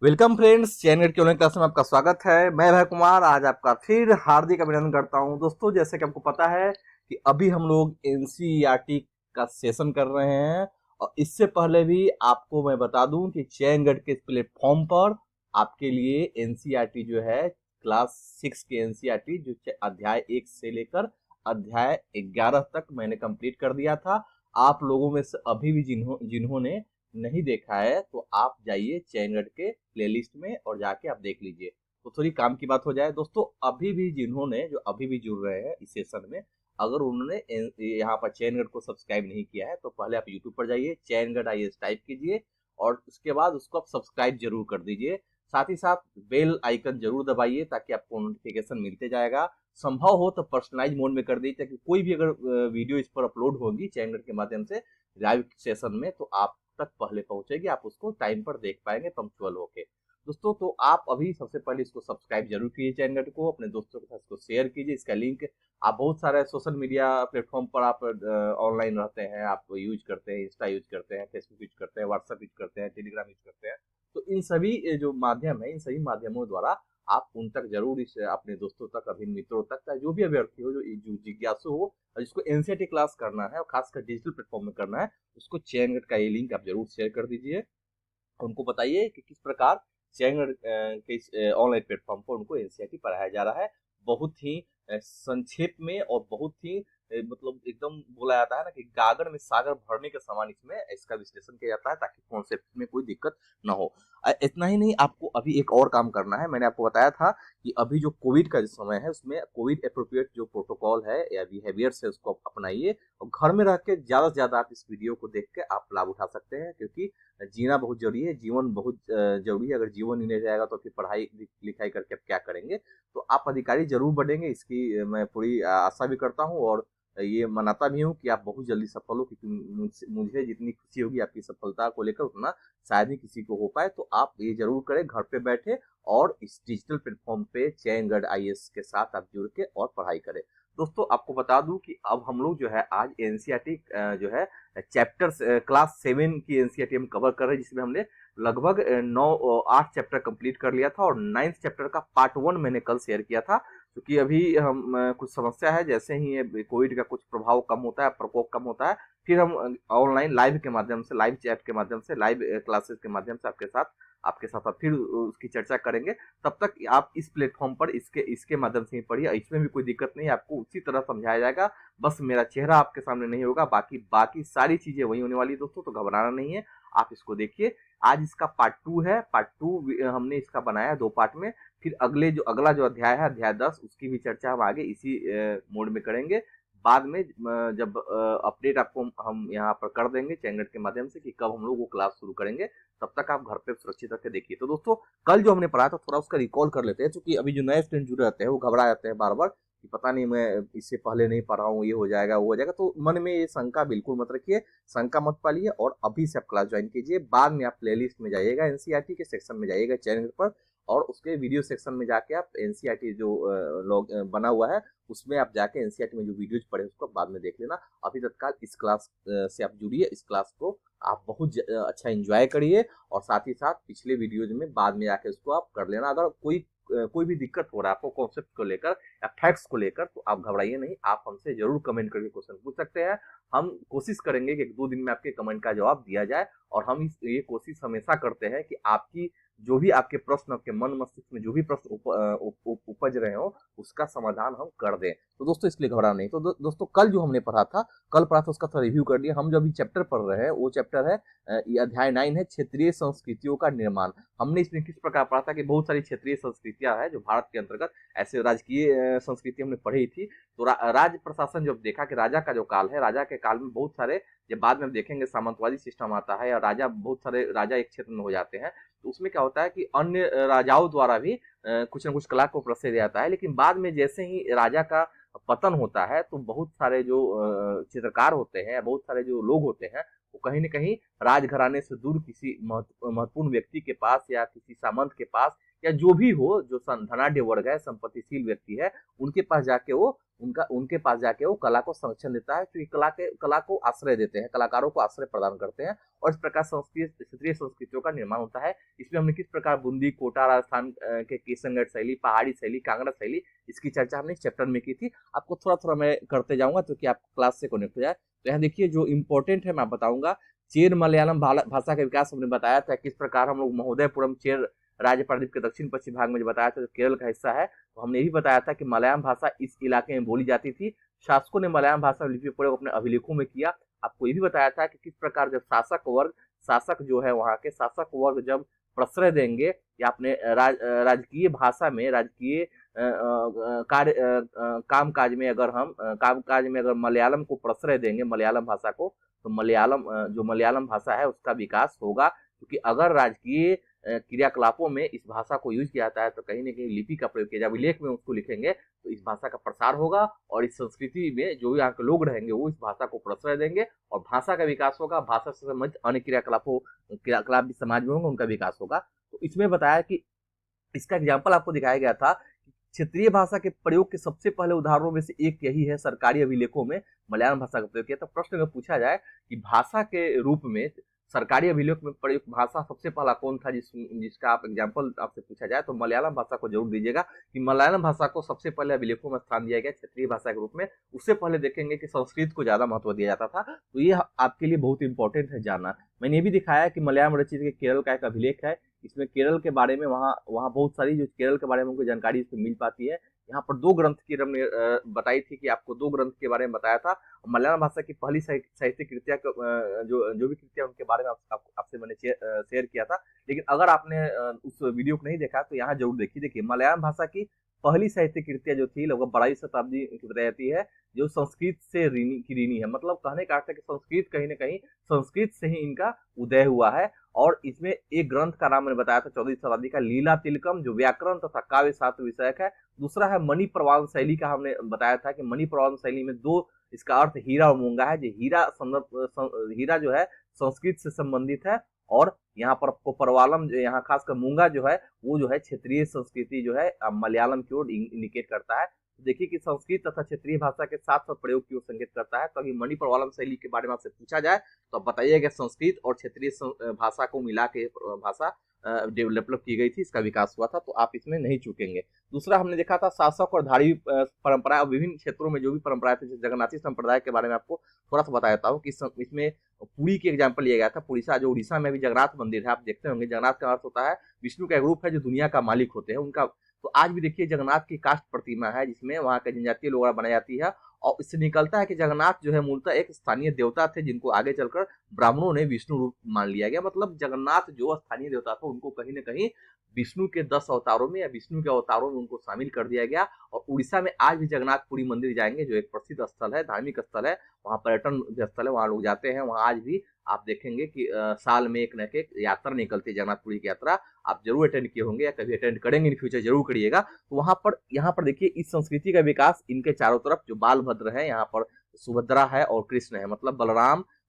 Welcome friends, चैनगढ़ की online class में आपका स्वागत है। मैं भय कुमार आज आपका फिर हार्दिक अभिनंदन करता हूं। दोस्तों, जैसे कि आपको पता है कि अभी हम लोग एनसीईआरटी का सेशन कर रहे हैं और इससे पहले भी आपको मैं बता दूं कि चैनगढ़ के प्लेटफॉर्म पर आपके लिए एनसीईआरटी जो है क्लास 6 के एनसीईआरटी जो अध्याय 1 से लेकर अध्याय 11 तक मैंने कंप्लीट कर दिया था। आप लोगों में से अभी भी जिन्होंने नहीं देखा है तो आप जाइए चैनगढ़ के प्लेलिस्ट में और जाके आप देख लीजिए। तो थोड़ी काम की बात हो जाए दोस्तों, अभी भी जिन्होंने जो अभी भी जुड़ रहे हैं इस सेशन में, अगर उन्होंने यहाँ पर चैनगढ़ को सब्सक्राइब नहीं किया है तो पहले आप यूट्यूब पर जाइए, चैनगढ़ आईएएस टाइप कीजिए और उसके बाद उसको आप सब्सक्राइब जरूर कर दीजिए। साथ ही साथ बेल आइकन जरूर दबाइए ताकि आपको नोटिफिकेशन मिलते जाएगा। संभव हो तो पर्सनलाइज मोड में कर दीजिए ताकि कोई भी अगर वीडियो इस पर अपलोड होगी चैनगढ़ के माध्यम से लाइव सेशन में तो आप तक पहले पहुंचेगी, आप उसको टाइम पर देख पाएंगे पंक्चुअल होके। दोस्तों, तो आप अभी सबसे पहले इसको सब्सक्राइब जरूर कीजिए चैनल को, अपने दोस्तों के साथ इसको शेयर कीजिए। इसका लिंक आप बहुत सारे सोशल मीडिया प्लेटफॉर्म पर आप ऑनलाइन रहते हैं, आप यूज करते हैं, इंस्टा यूज करते हैं, फेसबुक यूज करते हैं, व्हाट्सएप यूज करते हैं, टेलीग्राम यूज करते हैं। तो इन सभी जो माध्यम है, इन सभी माध्यमों द्वारा आप उन तक जरूर इस अपने दोस्तों तक, अभिन्न मित्रों तक, जो भी अभ्यर्थी हो जो जिज्ञासु हो और जिसको एनसीईआरटी क्लास करना है और खासकर डिजिटल प्लेटफॉर्म में करना है, उसको चैनगढ़ का ये लिंक आप जरूर शेयर कर दीजिए। उनको बताइए कि किस प्रकार चैनगढ़ के इस ऑनलाइन प्लेटफॉर्म पर उनको एनसीईआरटी पढ़ाया जा रहा है। बहुत ही संक्षेप में और बहुत ही मतलब एकदम बोला जाता है ना कि गागर में सागर भरने के समान इसमें इसका विश्लेषण किया जाता है ताकि कॉन्सेप्ट में कोई दिक्कत ना हो। इतना ही नहीं, आपको अभी एक और काम करना है। मैंने आपको बताया था कि अभी जो कोविड का जो समय है उसमें कोविड एप्रोप्रिएट जो प्रोटोकॉल है या बिहेवियर्स है उसको अपनाइए और घर में रह के ज्यादा से ज्यादा आप इस वीडियो को देख के आप लाभ उठा सकते हैं, क्योंकि जीना बहुत जरूरी है, जीवन बहुत जरूरी है। अगर जीवन ही नहीं रहेगा तो फिर पढ़ाई लिखाई करके आप क्या करेंगे। तो आप अधिकारी जरूर बढ़ेंगे, इसकी मैं पूरी आशा भी करता हूँ और ये मनाता भी हूँ कि आप बहुत जल्दी सफल हो, क्योंकि मुझे जितनी खुशी होगी आपकी सफलता को लेकर उतना शायद ही किसी को हो पाए। तो आप ये जरूर करें, घर पे बैठे और इस डिजिटल प्लेटफॉर्म पे चैनगढ़ आईएएस के साथ आप जुड़ के और पढ़ाई करें। दोस्तों, आपको बता दूं कि अब हम लोग जो है आज एनसीईआरटी जो है चैप्टर क्लास 7 की एनसीईआरटी हम कवर कर रहे हैं, जिसमें हमने लगभग 8 चैप्टर कंप्लीट कर लिया था और 9th चैप्टर का पार्ट 1 मैंने कल शेयर किया था। क्योंकि अभी हम कुछ समस्या है, जैसे ही ये कोविड का कुछ प्रभाव कम होता है, प्रकोप कम होता है, फिर हम ऑनलाइन लाइव के माध्यम से, लाइव चैट के माध्यम से, लाइव क्लासेस के माध्यम से आपके साथ फिर उसकी चर्चा करेंगे। तब तक आप इस प्लेटफॉर्म पर इसके माध्यम से ही पढ़िए, इसमें भी कोई दिक्कत नहीं, आपको उसी तरह समझाया जाएगा। बस मेरा चेहरा आपके सामने नहीं होगा, बाकी बाकी सारी चीजें वही होने वाली है दोस्तों, तो घबराना नहीं है। आप इसको देखिए। आज इसका पार्ट 2 है। पार्ट 2 हमने इसका बनाया 2 पार्ट में। फिर अगला जो अध्याय है, अध्याय 10, उसकी भी चर्चा हम आगे इसी मोड में करेंगे। बाद में जब अपडेट आपको हम यहाँ पर कर देंगे चैनगढ़ के माध्यम से कि कब हम लोग वो क्लास शुरू करेंगे, तब तक आप घर पे सुरक्षित रख के देखिए। तो दोस्तों, कल जो हमने पढ़ा था थोड़ा उसका रिकॉल कर लेते हैं, क्योंकि अभी जो नए स्टूडेंट जुड़े रहते हैं वो घबरा जाते हैं बार बार कि पता नहीं मैं इससे पहले नहीं पढ़ा हूँ, ये हो जाएगा वो हो जाएगा। तो मन में ये शंका बिल्कुल मत रखिए, शंका मत पालिए और अभी से आप क्लास ज्वाइन कीजिए। बाद में आप प्लेलिस्ट में जाइएगा, एनसीईआरटी के सेक्शन में जाइएगा चैनल पर और उसके वीडियो सेक्शन में जाके आप एनसीईआरटी जो लॉग बना हुआ है उसमें आप जाके एनसीईआरटी में जो वीडियोज पढ़े उसको बाद में देख लेना। अभी तत्काल इस क्लास से आप जुड़िए, इस क्लास को आप बहुत अच्छा एंजॉय करिए और साथ ही साथ पिछले वीडियोज में बाद में आके उसको आप कर लेना। अगर कोई भी दिक्कत हो रहा है आपको कॉन्सेप्ट को लेकर या फैक्ट्स को लेकर तो आप घबराइए नहीं, आप हमसे जरूर कमेंट करके क्वेश्चन पूछ सकते हैं। हम कोशिश करेंगे कि 1-2 दिन में आपके कमेंट का जवाब दिया जाए और हम ये कोशिश हमेशा करते हैं कि आपकी जो भी आपके प्रश्न, आपके मन मस्तिष्क में जो भी प्रश्न उपज रहे हो उसका समाधान हम कर दें। तो दोस्तों, इसलिए घबराना नहीं। तो दोस्तों, कल जो हमने पढ़ा था उसका थोड़ा रिव्यू कर लिया। हम जो अभी चैप्टर पढ़ रहे हैं वो चैप्टर है, ये अध्याय 9 है, क्षेत्रीय संस्कृतियों का निर्माण। हमने इसमें किस प्रकार पढ़ा था कि बहुत सारी क्षेत्रीय संस्कृतियां हैं जो भारत के अंतर्गत, ऐसे राजकीय संस्कृति हमने पढ़ी थी। तो राज्य प्रशासन जब देखा कि राजा का जो काल है, राजा के काल में बहुत सारे, जब बाद में हम देखेंगे सामंतवादी सिस्टम आता है या बहुत सारे राजा एक क्षेत्र में हो जाते हैं, तो उसमें क्या होता है कि अन्य राजाओं द्वारा भी कुछ न कुछ कला को प्रश्रय दिया जाता है। लेकिन बाद में जैसे ही राजा का पतन होता है तो बहुत सारे जो चित्रकार होते हैं, बहुत सारे जो लोग होते हैं, वो कहीं ना कहीं राजघराने से दूर किसी महत्वपूर्ण व्यक्ति के पास या किसी सामंत के पास या जो भी हो, जो धनाढ्य वर्ग है, संपत्तिशील व्यक्ति है, उनके पास जाके वो उनका उनके पास जाके वो कला को संरक्षण देता है, क्योंकि कला को आश्रय देते हैं, कलाकारों को आश्रय प्रदान करते हैं, और इस प्रकार संस्कृत क्षेत्रीय संस्कृतियों का निर्माण होता है। इसमें हमने किस प्रकार बूंदी, कोटा, राजस्थान के किशनगढ़ शैली, पहाड़ी शैली, कांगड़ा शैली, इसकी चर्चा हमने इस चैप्टर में की थी। आपको थोड़ा थोड़ा मैं करते जाऊंगा ताकि आप क्लास से कनेक्ट हो जाए। तो यहाँ देखिए जो इंपॉर्टेंट है मैं बताऊंगा। चेर मलयालम भाषा का विकास हमने बताया था, किस प्रकार हम लोग महोदयपुरम चेर राज्य प्रायद्वीप के दक्षिण पश्चिम भाग में जो बताया था, जो केरल का हिस्सा है, तो हमने ये भी बताया था कि मलयालम भाषा इस इलाके में बोली जाती थी। शासकों ने मलयालम भाषा लिपि प्रयोग अपने अभिलेखों में किया। आपको ये भी बताया था कि किस प्रकार जब शासक जो है वहाँ के शासक वर्ग जब प्रश्रय देंगे या अपने राजकीय भाषा में, राजकीय कामकाज में अगर मलयालम को प्रश्रय देंगे, मलयालम भाषा को, तो मलयालम भाषा है उसका विकास होगा। क्योंकि अगर राजकीय क्रियाकलापों में इस भाषा को यूज किया जाता है तो कहीं ना कहीं लिपि का प्रयोग किया जाए, अभिलेख में उसको लिखेंगे तो इस भाषा का प्रसार होगा, और इस संस्कृति में जो भी यहाँ के लोग रहेंगे वो इस भाषा को प्रश्रय देंगे और भाषा का विकास होगा। भाषा से संबंधित अन्य क्रियाकलाप भी समाज में होंगे, उनका विकास होगा। तो इसमें बताया कि इसका एग्जाम्पल आपको दिखाया गया था। क्षेत्रीय भाषा के प्रयोग के सबसे पहले उदाहरणों में से एक यही है, सरकारी अभिलेखों में मलयालम भाषा का प्रयोग किया। तो प्रश्न में पूछा जाए कि भाषा के रूप में सरकारी अभिलेख में प्रयुक्त भाषा सबसे पहला कौन था, जिसका आप एग्जाम्पल आपसे पूछा जाए, तो मलयालम भाषा को जरूर दीजिएगा कि मलयालम भाषा को सबसे पहले अभिलेखों में स्थान दिया गया क्षेत्रीय भाषा के रूप में। उससे पहले देखेंगे कि संस्कृत को ज्यादा महत्व दिया जाता था। तो ये आपके लिए बहुत इंपॉर्टेंट है जानना। मैंने ये भी दिखाया कि मलयालम रचित के केरल का एक अभिलेख है, इसमें केरल के बारे में वहाँ बहुत सारी जो केरल के बारे में हमको जानकारी इसमें मिल पाती है। यहाँ पर 2 ग्रंथ की हमने बताई थी कि आपको 2 ग्रंथ के बारे में बताया था। मलयालम भाषा की पहली साहित्यिक कृतियां जो भी कृतियां उनके बारे में आपसे मैंने शेयर किया था। लेकिन अगर आपने उस वीडियो को नहीं देखा तो यहाँ जरूर देखिए मलयालम भाषा की पहली साहित्यिक कृतियां जो थी लगभग 22वीं शताब्दी की बताई जाती है, जो संस्कृत से ऋणी है। मतलब कहने का अर्थ है कि संस्कृत कहीं ना कहीं संस्कृत से ही इनका उदय हुआ है। और इसमें एक ग्रंथ का नाम मैंने बताया था 14वीं शताब्दी का, लीला तिलकम, जो व्याकरण तथा काव्य शास्त्र विषयक है। दूसरा है मणि प्रवाल शैली का, हमने बताया था कि मणि प्रवाल शैली में 2, इसका अर्थ हीरा और मूंगा है। जो हीरा जो है संस्कृत से संबंधित है, और यहाँ पर आपको परवालम जो यहाँ खासकर मूंगा जो है वो जो है क्षेत्रीय संस्कृति जो है मलयालम की ओर इंडिकेट करता है। देखिए कि संस्कृत तथा क्षेत्रीय भाषा के साथ साथ प्रयोग की ओर संकेत करता है। तो अभी मणि प्रवालम शैली के बारे में आपसे पूछा जाए तो आप बताइएगा संस्कृत और क्षेत्रीय भाषा को मिला के भाषा डेवलप की गई थी, इसका विकास हुआ था, तो आप इसमें नहीं चूकेंगे। दूसरा हमने देखा था शासक और धार्मिक परंपराएं, विभिन्न क्षेत्रों में जो भी परंपराएं थी, जगन्नाथी संप्रदाय के बारे में आपको थोड़ा सा बताया था कि इसमें पुरी की एग्जाम्पल लिया गया था। उड़ीसा, जो उड़ीसा में भी जगन्नाथ मंदिर है, आप देखते होंगे जगन्नाथ का अर्थ होता है विष्णु का एक रूप है जो दुनिया का मालिक होते हैं उनका। तो आज भी देखिए जगन्नाथ की काष्ठ प्रतिमा है जिसमें वहाँ के जनजातीय लोग बनाई जाती है, और इससे निकलता है कि जगन्नाथ जो है मूलतः एक स्थानीय देवता थे जिनको आगे चलकर ब्राह्मणों ने विष्णु रूप मान लिया गया। मतलब जगन्नाथ जो स्थानीय देवता था उनको कहीं ना कहीं विष्णु के 10 अवतारों में या विष्णु के अवतारों में उनको शामिल कर दिया गया। और उड़ीसा में आज भी जगन्नाथपुरी मंदिर जाएंगे जो एक प्रसिद्ध स्थल है, धार्मिक स्थल है, वहाँ पर्यटन स्थल है, वहाँ लोग जाते हैं। वहाँ आज भी आप देखेंगे कि साल में एक न एक यात्रा निकलती है, जगन्नाथपुरी की यात्रा। आप जरूर अटेंड किए होंगे या कभी अटेंड करेंगे इन फ्यूचर, जरूर करिएगा। तो यहाँ पर देखिए इस संस्कृति का विकास इनके चारों तरफ जो बालभद्र है, यहाँ पर सुभद्रा है और कृष्ण है, मतलब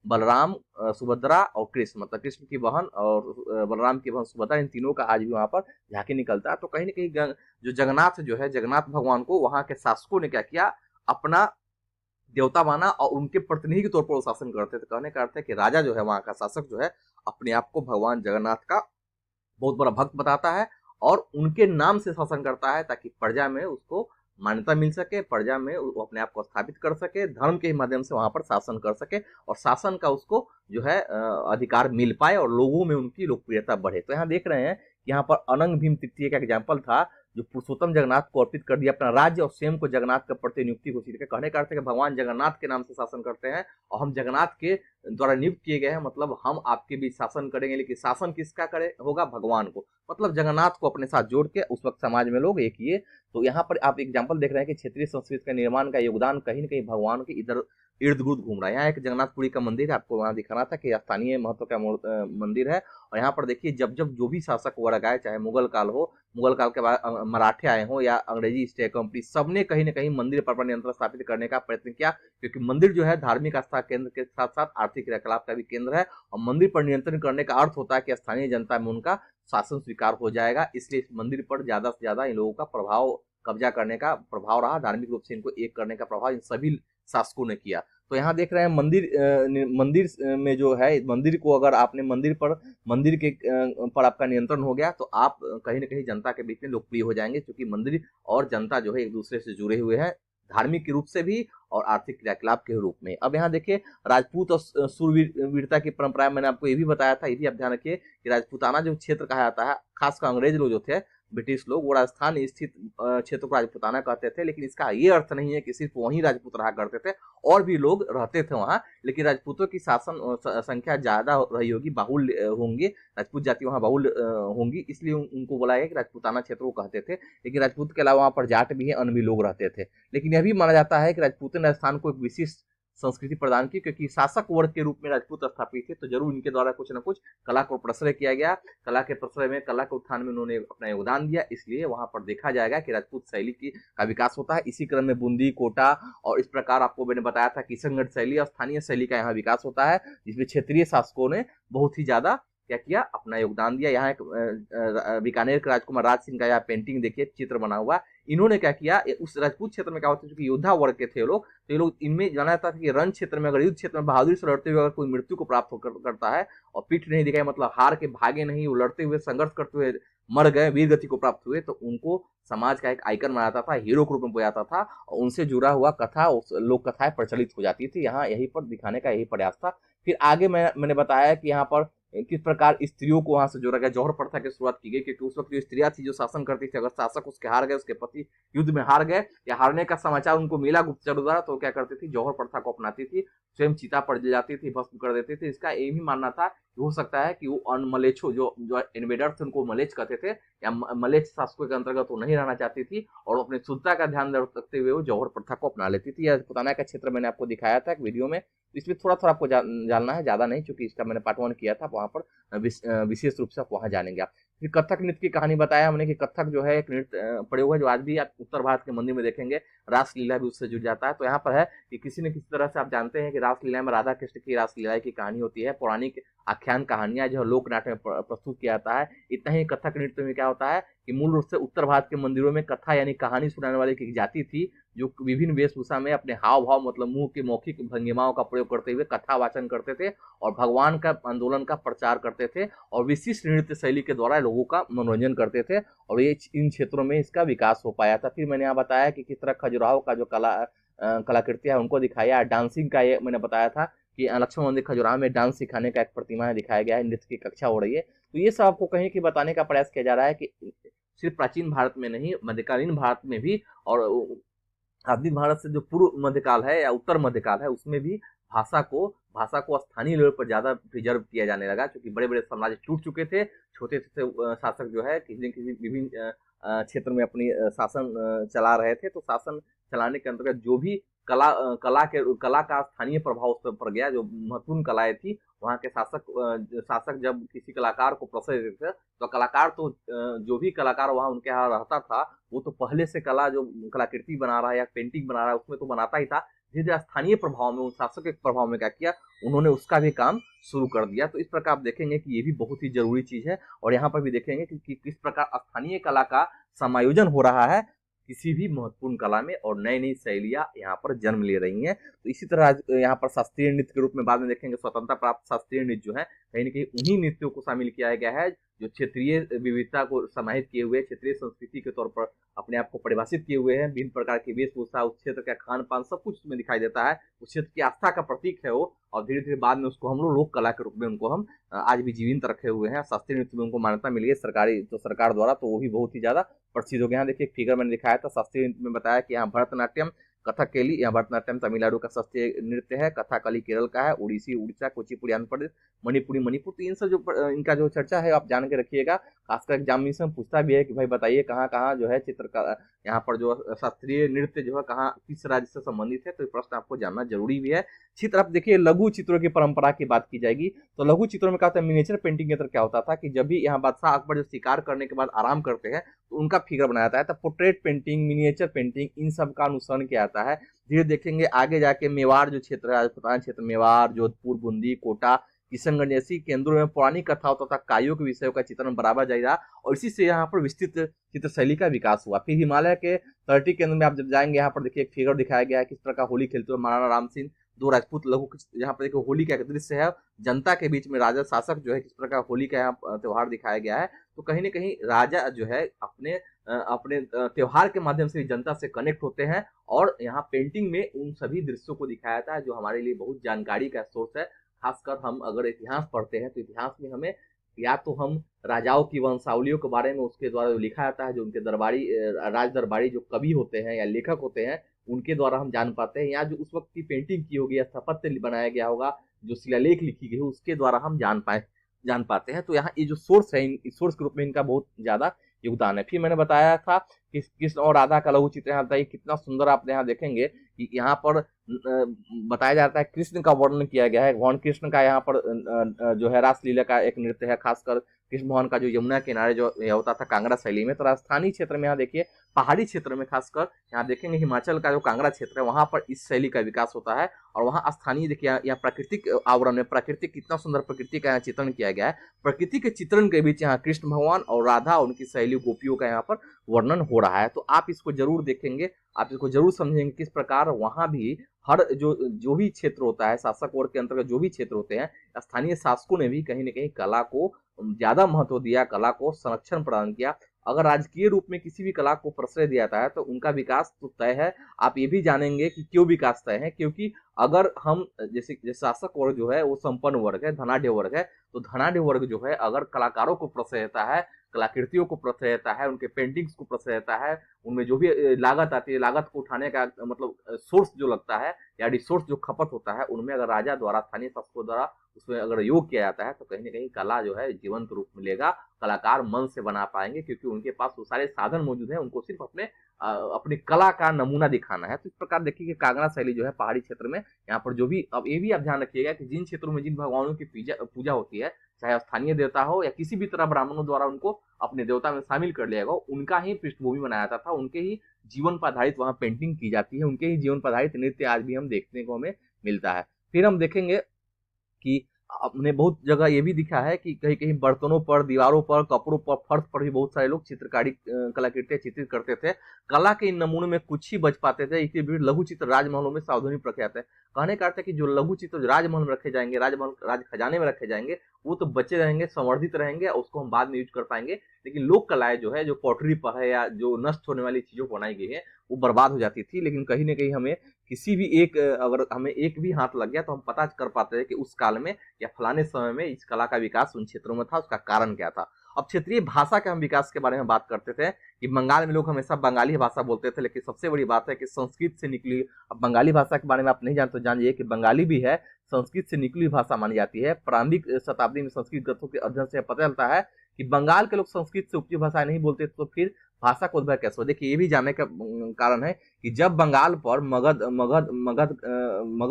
बलराम सुभद्रा और कृष्ण, मतलब कृष्ण की बहन और बलराम की बहन सुभद्रा, इन तीनों का आज भी वहां पर झांकी निकलता है। तो कहीं ना कहीं जो जगन्नाथ जो है, जगन्नाथ भगवान को वहां के शासकों ने क्या किया, अपना देवता माना और उनके प्रतिनिधि के तौर पर वो शासन करते थे। कहने का अर्थ है कि राजा जो है, वहां का शासक जो है, अपने आप को भगवान जगन्नाथ का बहुत बड़ा भक्त बताता है और उनके नाम से शासन करता है ताकि प्रजा में उसको मान्यता मिल सके, प्रजा में वो अपने आप को स्थापित कर सके, धर्म के माध्यम से वहां पर शासन कर सके और शासन का उसको जो है अधिकार मिल पाए और लोगों में उनकी लोकप्रियता बढ़े। तो यहाँ देख रहे हैं कि यहाँ पर अनंग भीम तृतीय का एग्जाम्पल था जो पुरुषोत्तम जगन्नाथ को अर्पित कर दिया अपना राज्य और स्वयं को जगन्नाथ का प्रतिनियुक्ति घोषित कर। कहने का अर्थ है कि भगवान जगन्नाथ के नाम से शासन करते हैं और हम जगन्नाथ के द्वारा नियुक्त किए गए हैं, मतलब हम आपके बीच शासन करेंगे, लेकिन शासन किसका करे होगा, भगवान को, मतलब जगन्नाथ को अपने साथ जोड़ के उस वक्त समाज में लोग एक किए। तो यहाँ पर आप एग्जाम्पल देख रहे हैं कि क्षेत्रीय संस्कृति का निर्माण का योगदान कहीं न कहीं भगवान के इधर इर्द गिर्द घूम रहा है। यहाँ एक जगन्नाथपुरी का मंदिर है, आपको वहाँ दिखाना था कि स्थानीय महत्व का मंदिर है। और यहाँ पर देखिए जब जो भी शासक वर्ग आए, चाहे मुगल काल हो, मुगल काल के बाद मराठे आए हो या अंग्रेजी ईस्ट इंडिया कंपनी, सबने कहीं ना कहीं मंदिर पर अपना नियंत्रण स्थापित करने का प्रयत्न किया, क्योंकि मंदिर जो है धार्मिक आस्था केंद्र के साथ साथ आर्थिक क्रियाकलाप का भी केंद्र है। और मंदिर पर नियंत्रण करने का अर्थ होता है कि स्थानीय जनता में उनका शासन स्वीकार हो जाएगा, इसलिए इस मंदिर पर ज्यादा से ज्यादा इन लोगों का प्रभाव कब्जा करने का प्रभाव रहा, धार्मिक रूप से इनको एक करने का प्रभाव इन सभी शासकों ने किया। तो यहाँ देख रहे हैं मंदिर में जो है, मंदिर को अगर आपने मंदिर के पर आपका नियंत्रण हो गया तो आप कहीं ना कहीं जनता के बीच में लोकप्रिय हो जाएंगे, क्योंकि मंदिर और जनता जो है एक दूसरे से जुड़े हुए हैं, धार्मिक के रूप से भी और आर्थिक क्रियाकलाप के रूप में। अब यहाँ देखिए राजपूत और सूरवीरता की परंपरा, मैंने आपको ये भी बताया था, ये भी आप ध्यान रखिए कि राजपूताना जो क्षेत्र कहा जाता है, खासकर अंग्रेज लोग जो थे, ब्रिटिश लोग, वो राजस्थान स्थित क्षेत्र को राजपूताना कहते थे। लेकिन इसका ये अर्थ नहीं है कि सिर्फ वहीं राजपूत रहा करते थे, और भी लोग रहते थे वहाँ, लेकिन राजपूतों की शासन संख्या ज्यादा रही होगी, बाहुल्य होंगे, राजपूत जाति वहाँ बाहुल्य होंगी, इसलिए उनको बोला गया कि राजपूताना क्षेत्र को कहते थे। लेकिन राजपूत के अलावा वहाँ पर जाट भी है, अन्य भी लोग रहते थे। लेकिन यह भी माना जाता है कि राजपूत ने राजस्थान को एक विशिष्ट संस्कृति प्रदान की, क्योंकि शासक वर्ग के रूप में राजपूत स्थापित थे, तो जरूर इनके द्वारा कुछ न कुछ कला को प्रश्रय किया गया, कला के प्रश्रय में, कला के उत्थान में उन्होंने अपना योगदान दिया, इसलिए वहां पर देखा जाएगा कि राजपूत शैली का विकास होता है। इसी क्रम में बूंदी, कोटा और इस प्रकार आपको मैंने बताया था किशनगढ़ शैली और स्थानीय शैली का यहाँ विकास होता है, जिसमें क्षेत्रीय शासकों ने बहुत ही ज्यादा क्या किया, अपना योगदान दिया। यहाँ एक बीकानेर के राजकुमार राज सिंह का यहाँ पेंटिंग देखिए, चित्र बना हुआ, इन्होंने क्या किया, उस राजपूत क्षेत्र में क्या होता है, क्योंकि योद्धा वर्ग के थे लोग, तो ये लोग, इनमें जाना जाता था कि रण क्षेत्र में, अगर युद्ध क्षेत्र में बहादुरी से लड़ते हुए अगर कोई मृत्यु को प्राप्त करता है और पीठ नहीं दिखाई, मतलब हार के भागे नहीं, वो लड़ते हुए संघर्ष करते हुए मर गए, वीर गति को प्राप्त हुए, तो उनको समाज का एक आइकन माना जाता था, हीरो के रूप में बोला जाता था, और उनसे जुड़ा हुआ कथा, लोक कथाएं प्रचलित हो जाती थी। यहाँ यही पर दिखाने का यही प्रयास था। फिर आगे मैंने बताया कि यहाँ पर किस प्रकार स्त्रियों को वहां से जोड़ा गया, जौहर प्रथा की शुरुआत की गई, क्योंकि उस वक्त जो स्त्रियां थी जो शासन करती थी, अगर शासक उसके हार गए, उसके पति युद्ध में हार गए या हारने का समाचार उनको मिला गुप्तचर द्वारा, तो क्या करती थी, जौहर प्रथा को अपनाती थी, स्वयं चिता पर जल जाती थी, भस्म कर देती थी। इसका ये भी मानना था कि हो सकता है कि वो अनमलेच्छो जो इन्वेडर्स थे उनको मलेच्छ कहते थे, या मलेच्छ शासकों के अंतर्गत वो नहीं रहना चाहती थी, और अपनी शुद्धता का ध्यान रखते हुए वो जौहर प्रथा को अपना लेती थी। राजपूताना का क्षेत्र मैंने आपको दिखाया था एक वीडियो में, इसमें थोड़ा थोड़ा आपको जानना है, ज्यादा नहीं, क्योंकि इसका मैंने पार्ट 1 किया था, वहां पर विशेष रूप से आप वहां जानेंगे आप। फिर कथक नृत्य की कहानी बताया हमने कि कथक जो है एक नृत्य प्रयोग है जो आज भी आप उत्तर भारत के मंदिर में देखेंगे, रासलीला भी उससे जुड़ जाता है। तो यहाँ पर है कि किसी न किसी तरह से आप जानते हैं कि रासलीला में राधा कृष्ण की रासलीला की कहानी होती है, पौराणिक आख्यान कहानियां जो लोक नाट्य में प्रस्तुत किया जाता है। इतना ही कथक नृत्य में क्या होता है कि मूल रूप से उत्तर भारत के मंदिरों में कथा यानी कहानी सुनाने वाली की जाति थी, जो विभिन्न वेशभूषा में अपने हाव भाव, मतलब मुंह के मौखिक भंगिमाओं का प्रयोग करते हुए कथा वाचन करते थे और भगवान का आंदोलन का प्रचार करते थे, और विशिष्ट नृत्य शैली के द्वारा लोगों का मनोरंजन करते थे, और ये इन क्षेत्रों में इसका विकास हो पाया था। फिर मैंने यहाँ बताया कि किस तरह खजुराहो का जो कलाकृति है उनको दिखाया, डांसिंग का ये मैंने बताया था कि लक्ष्मण मंदिर खजुराहो में डांस सिखाने का एक प्रतिमा है, दिखाया गया है, नृत्य की कक्षा हो रही है। तो ये सब आपको कहीं कि बताने का प्रयास किया जा रहा है कि सिर्फ प्राचीन भारत में नहीं, मध्यकालीन भारत में भी, और आधुनिक भारत से जो पूर्व मध्यकाल है या उत्तर मध्यकाल है, उसमें भी भाषा को स्थानीय लेवल पर ज्यादा प्रिजर्व किया जाने लगा, क्योंकि बड़े बड़े साम्राज्य टूट चुके थे, छोटे छोटे शासक जो है किसी न किसी विभिन्न क्षेत्र में अपनी शासन चला रहे थे। तो शासन चलाने के अंतर्गत जो भी कला का स्थानीय प्रभाव उस पर पड़ गया, जो महत्वपूर्ण कलाएं थी, वहाँ के शासक जब किसी कलाकार को प्रोत्साहन देते थे, तो कलाकार तो जो भी कलाकार वहाँ उनके यहाँ रहता था, वो तो पहले से कला जो कलाकृति बना रहा है या पेंटिंग बना रहा है उसमें तो बनाता ही था, धीरे स्थानीय प्रभाव में, उस शासक के प्रभाव में क्या किया, उन्होंने उसका भी काम शुरू कर दिया। तो इस प्रकार आप देखेंगे कि ये भी बहुत ही जरूरी चीज है, और यहाँ पर भी देखेंगे कि किस प्रकार स्थानीय कला का समायोजन हो रहा है किसी भी महत्वपूर्ण कला में, और नई नई शैलियां यहाँ पर जन्म ले रही हैं। तो इसी तरह यहाँ पर शास्त्रीय नृत्य के रूप में बाद में देखेंगे, स्वतंत्रता प्राप्त शास्त्रीय नृत्य जो है, कहीं ना कहीं उन्हीं नृत्यों को शामिल किया गया है जो क्षेत्रीय विविधता को समाहित किए हुए, क्षेत्रीय संस्कृति के तौर पर अपने आप को परिभाषित किए हुए हैं। विभिन्न प्रकार की वेशभूषा, उस क्षेत्र का खान पान, सब कुछ उसमें दिखाई देता है, उस क्षेत्र की आस्था का प्रतीक है वो, और धीरे धीरे बाद में उसको हम लोग लोक कला के रूप में उनको हम आज भी जीवित रखे हुए हैं। शास्त्रीय नृत्य में उनको मान्यता मिली है सरकार द्वारा, तो वो भी बहुत ही ज्यादा प्रसिद्ध हो गया। यहाँ देखिए एक फिगर मैंने दिखाया था, शास्त्रीय नृत्य में बताया कि यहाँ भरतनाट्यम, कथकली, यहाँ भरतनाट्यम तमिलनाडु का शास्त्रीय नृत्य है, कथकली केरल का है, उड़ीसी उड़ीसा, कुचिपुड़ी आंध्र प्रदेश, मणिपुरी मणिपुर। तो इन सब जो इनका जो चर्चा है आप जान के रखिएगा, खासकर एग्जामिनेशन पूछता भी है कि भाई बताइए कहाँ कहाँ जो है चित्रकला, यहाँ पर जो शास्त्रीय नृत्य जो है कहाँ किस राज्य से संबंधित है, तो ये प्रश्न आपको जानना जरूरी भी है। चित्र आप देखिए, लघु चित्रों की परंपरा की बात की जाएगी तो लघु चित्रों में क्या होता है, मिनिएचर पेंटिंग के अंदर क्या होता था कि जब भी यहाँ बादशाह अकबर जो शिकार करने के बाद आराम करते हैं तो उनका फिगर बनाया जाता है, तो पोर्ट्रेट पेंटिंग, मिनिएचर पेंटिंग, इन सब का अनुसरण किया जाता है। धीरे देखेंगे आगे जाके मेवाड़ जो क्षेत्र है, राजपूताना क्षेत्र, मेवाड़, जोधपुर, बूंदी, कोटा, किशनगंज जैसी केंद्रों में पौराणिक कथाओं तथा काव्यों के विषयों का चित्रण बराबर जारी रहा और इसी से यहाँ पर विस्तृत चित्रशैली का विकास हुआ। फिर हिमालय के तटीय केंद्र में आप जब जाएंगे, यहाँ पर देखिए एक फिगर दिखाया गया है किस प्रकार होली खेलते हुए महाराणा राम सिंह, दो राजपूत लघु, यहाँ पर देखिए होली का एक दृश्य है, जनता के बीच में राजा शासक जो है किस प्रकार होली का यहाँ त्योहार दिखाया गया है। तो कहीं ना कहीं राजा जो है अपने अपने त्योहार के माध्यम से जनता से कनेक्ट होते हैं और यहाँ पेंटिंग में उन सभी दृश्यों को दिखाया जाता है जो हमारे लिए बहुत जानकारी का सोर्स है। खासकर हम अगर इतिहास पढ़ते हैं तो इतिहास में हमें या तो हम राजाओं की वंशावलियों के बारे में उसके द्वारा जो लिखा जाता है, जो उनके दरबारी राज दरबारी जो कवि होते हैं या लेखक होते हैं उनके द्वारा हम जान पाते हैं, या जो उस वक्त की पेंटिंग की होगी या स्थापत्य बनाया गया होगा, जो शिलालेख लिखी गई हो उसके द्वारा हम जान पाते हैं। तो यहाँ ये जो सोर्स है, इस सोर्स के रूप में इनका बहुत ज्यादा योगदान है। फिर मैंने बताया था कि कृष्ण और राधा का लघु चित्र यहाँ बताइए कितना सुंदर आप यहाँ देखेंगे कि यहाँ पर बताया जाता है कृष्ण का वर्णन किया गया है। भगवान कृष्ण का यहाँ पर जो है रासलीला का एक नृत्य है, खासकर कृष्ण भगवान का जो यमुना किनारे जो होता था कांगड़ा शैली में। तो राजस्थानी क्षेत्र में यहाँ देखिए पहाड़ी क्षेत्र में खासकर यहाँ देखेंगे हिमाचल का जो कांगड़ा क्षेत्र है वहां पर इस शैली का विकास होता है और वहाँ स्थानीय देखिए यहाँ प्राकृतिक आवरण में प्राकृतिक कितना सुंदर प्रकृति का यहाँ चित्रण किया गया है। प्रकृति के चित्रण के बीच यहाँ कृष्ण भगवान और राधा और उनकी सहेली गोपियों का यहाँ पर वर्णन हो रहा है। तो आप इसको जरूर देखेंगे, आप इसको जरूर समझेंगे किस प्रकार वहां भी हर जो भी क्षेत्र होता है, शासक वर्ग के अंतर्गत जो भी क्षेत्र होते हैं, स्थानीय शासकों ने भी कहीं ना कहीं कला को ज्यादा महत्व दिया, कला को संरक्षण प्रदान किया। अगर राजकीय रूप में किसी भी कला को प्रश्रय दिया जाता है तो उनका विकास तो तय है। आप ये भी जानेंगे कि क्यों विकास तय है, क्योंकि अगर हम जैसे शासक वर्ग जो है वो संपन्न वर्ग है, धनाढ्य वर्ग है, तो धनाढ्य वर्ग जो है अगर कलाकारों को प्रश्रय देता है, कलाकृतियों को प्रश्रय देता है, उनके पेंटिंग्स को प्रश्रय देता है, उनमें जो भी लागत आती है, लागत को उठाने का मतलब सोर्स जो लगता है या रिसोर्स जो खपत होता है, उनमें अगर राजा द्वारा स्थानीय शासकों द्वारा उसमें अगर योग किया जाता है तो कहीं ना कहीं कला जो है जीवंत रूप मिलेगा, कलाकार मन से बना पाएंगे क्योंकि उनके पास वो सारे साधन मौजूद हैं, उनको सिर्फ अपनी कला का नमूना दिखाना है। तो इस प्रकार देखिए कि कांगड़ा शैली जो है पहाड़ी क्षेत्र में यहाँ पर जो भी, अब ये भी आप ध्यान रखिएगा कि जिन क्षेत्रों में जिन भगवानों की पूजा होती है, चाहे स्थानीय देवता हो या किसी भी तरह ब्राह्मणों द्वारा उनको अपने देवता में शामिल कर लिया गया, उनका ही पृष्ठभूमि बनाया जाता था, उनके ही जीवन पर आधारित वहां पेंटिंग की जाती है, उनके ही जीवन पर आधारित नृत्य आज भी हम देखने को हमें मिलता है। फिर हम देखेंगे कि आपने बहुत जगह ये भी दिखा है कि कहीं कहीं बर्तनों पर, दीवारों पर, कपड़ों पर, फर्श पर भी बहुत सारे लोग चित्रकारी कलाकृतियां चित्रित करते थे। कला के इन नमूनों में कुछ ही बच पाते थे, इसलिए भी लघु चित्र राजमहलों में सावधानी रखे जाते हैं। कहने का अर्थ है कि जो लघु चित्र राजमहल में रखे जाएंगे, राज खजाने में रखे जाएंगे, वो तो बचे रहेंगे, संवर्धित रहेंगे, उसको हम बाद में यूज कर पाएंगे। लेकिन लोक कलाएं जो है, जो पॉटरी पर है या जो नष्ट होने वाली चीजों को बनाई गई है, वो बर्बाद हो जाती थी। लेकिन कहीं ना कहीं हमें किसी भी एक, अगर हमें एक भी हाथ लग गया तो हम पता कर पाते हैं कि उस काल में या फलाने समय में इस कला का विकास उन क्षेत्रों में था, उसका कारण क्या था। अब क्षेत्रीय भाषा के हम विकास के बारे में बात करते थे कि बंगाल में लोग हमेशा बंगाली भाषा बोलते थे, लेकिन सबसे बड़ी बात है कि संस्कृत से निकली। अब बंगाली भाषा के बारे में आप नहीं जानते तो जानिए कि बंगाली भी है संस्कृत से निकली भाषा मानी जाती है। प्रारंभिक शताब्दी में संस्कृत ग्रंथों के अध्ययन से पता चलता है कि बंगाल के लोग संस्कृत से उपजी भाषाएं नहीं बोलते, तो फिर भाषा को उद्भव कैसे हुआ। देखिए ये भी जानने का कारण है कि जब बंगाल पर मगध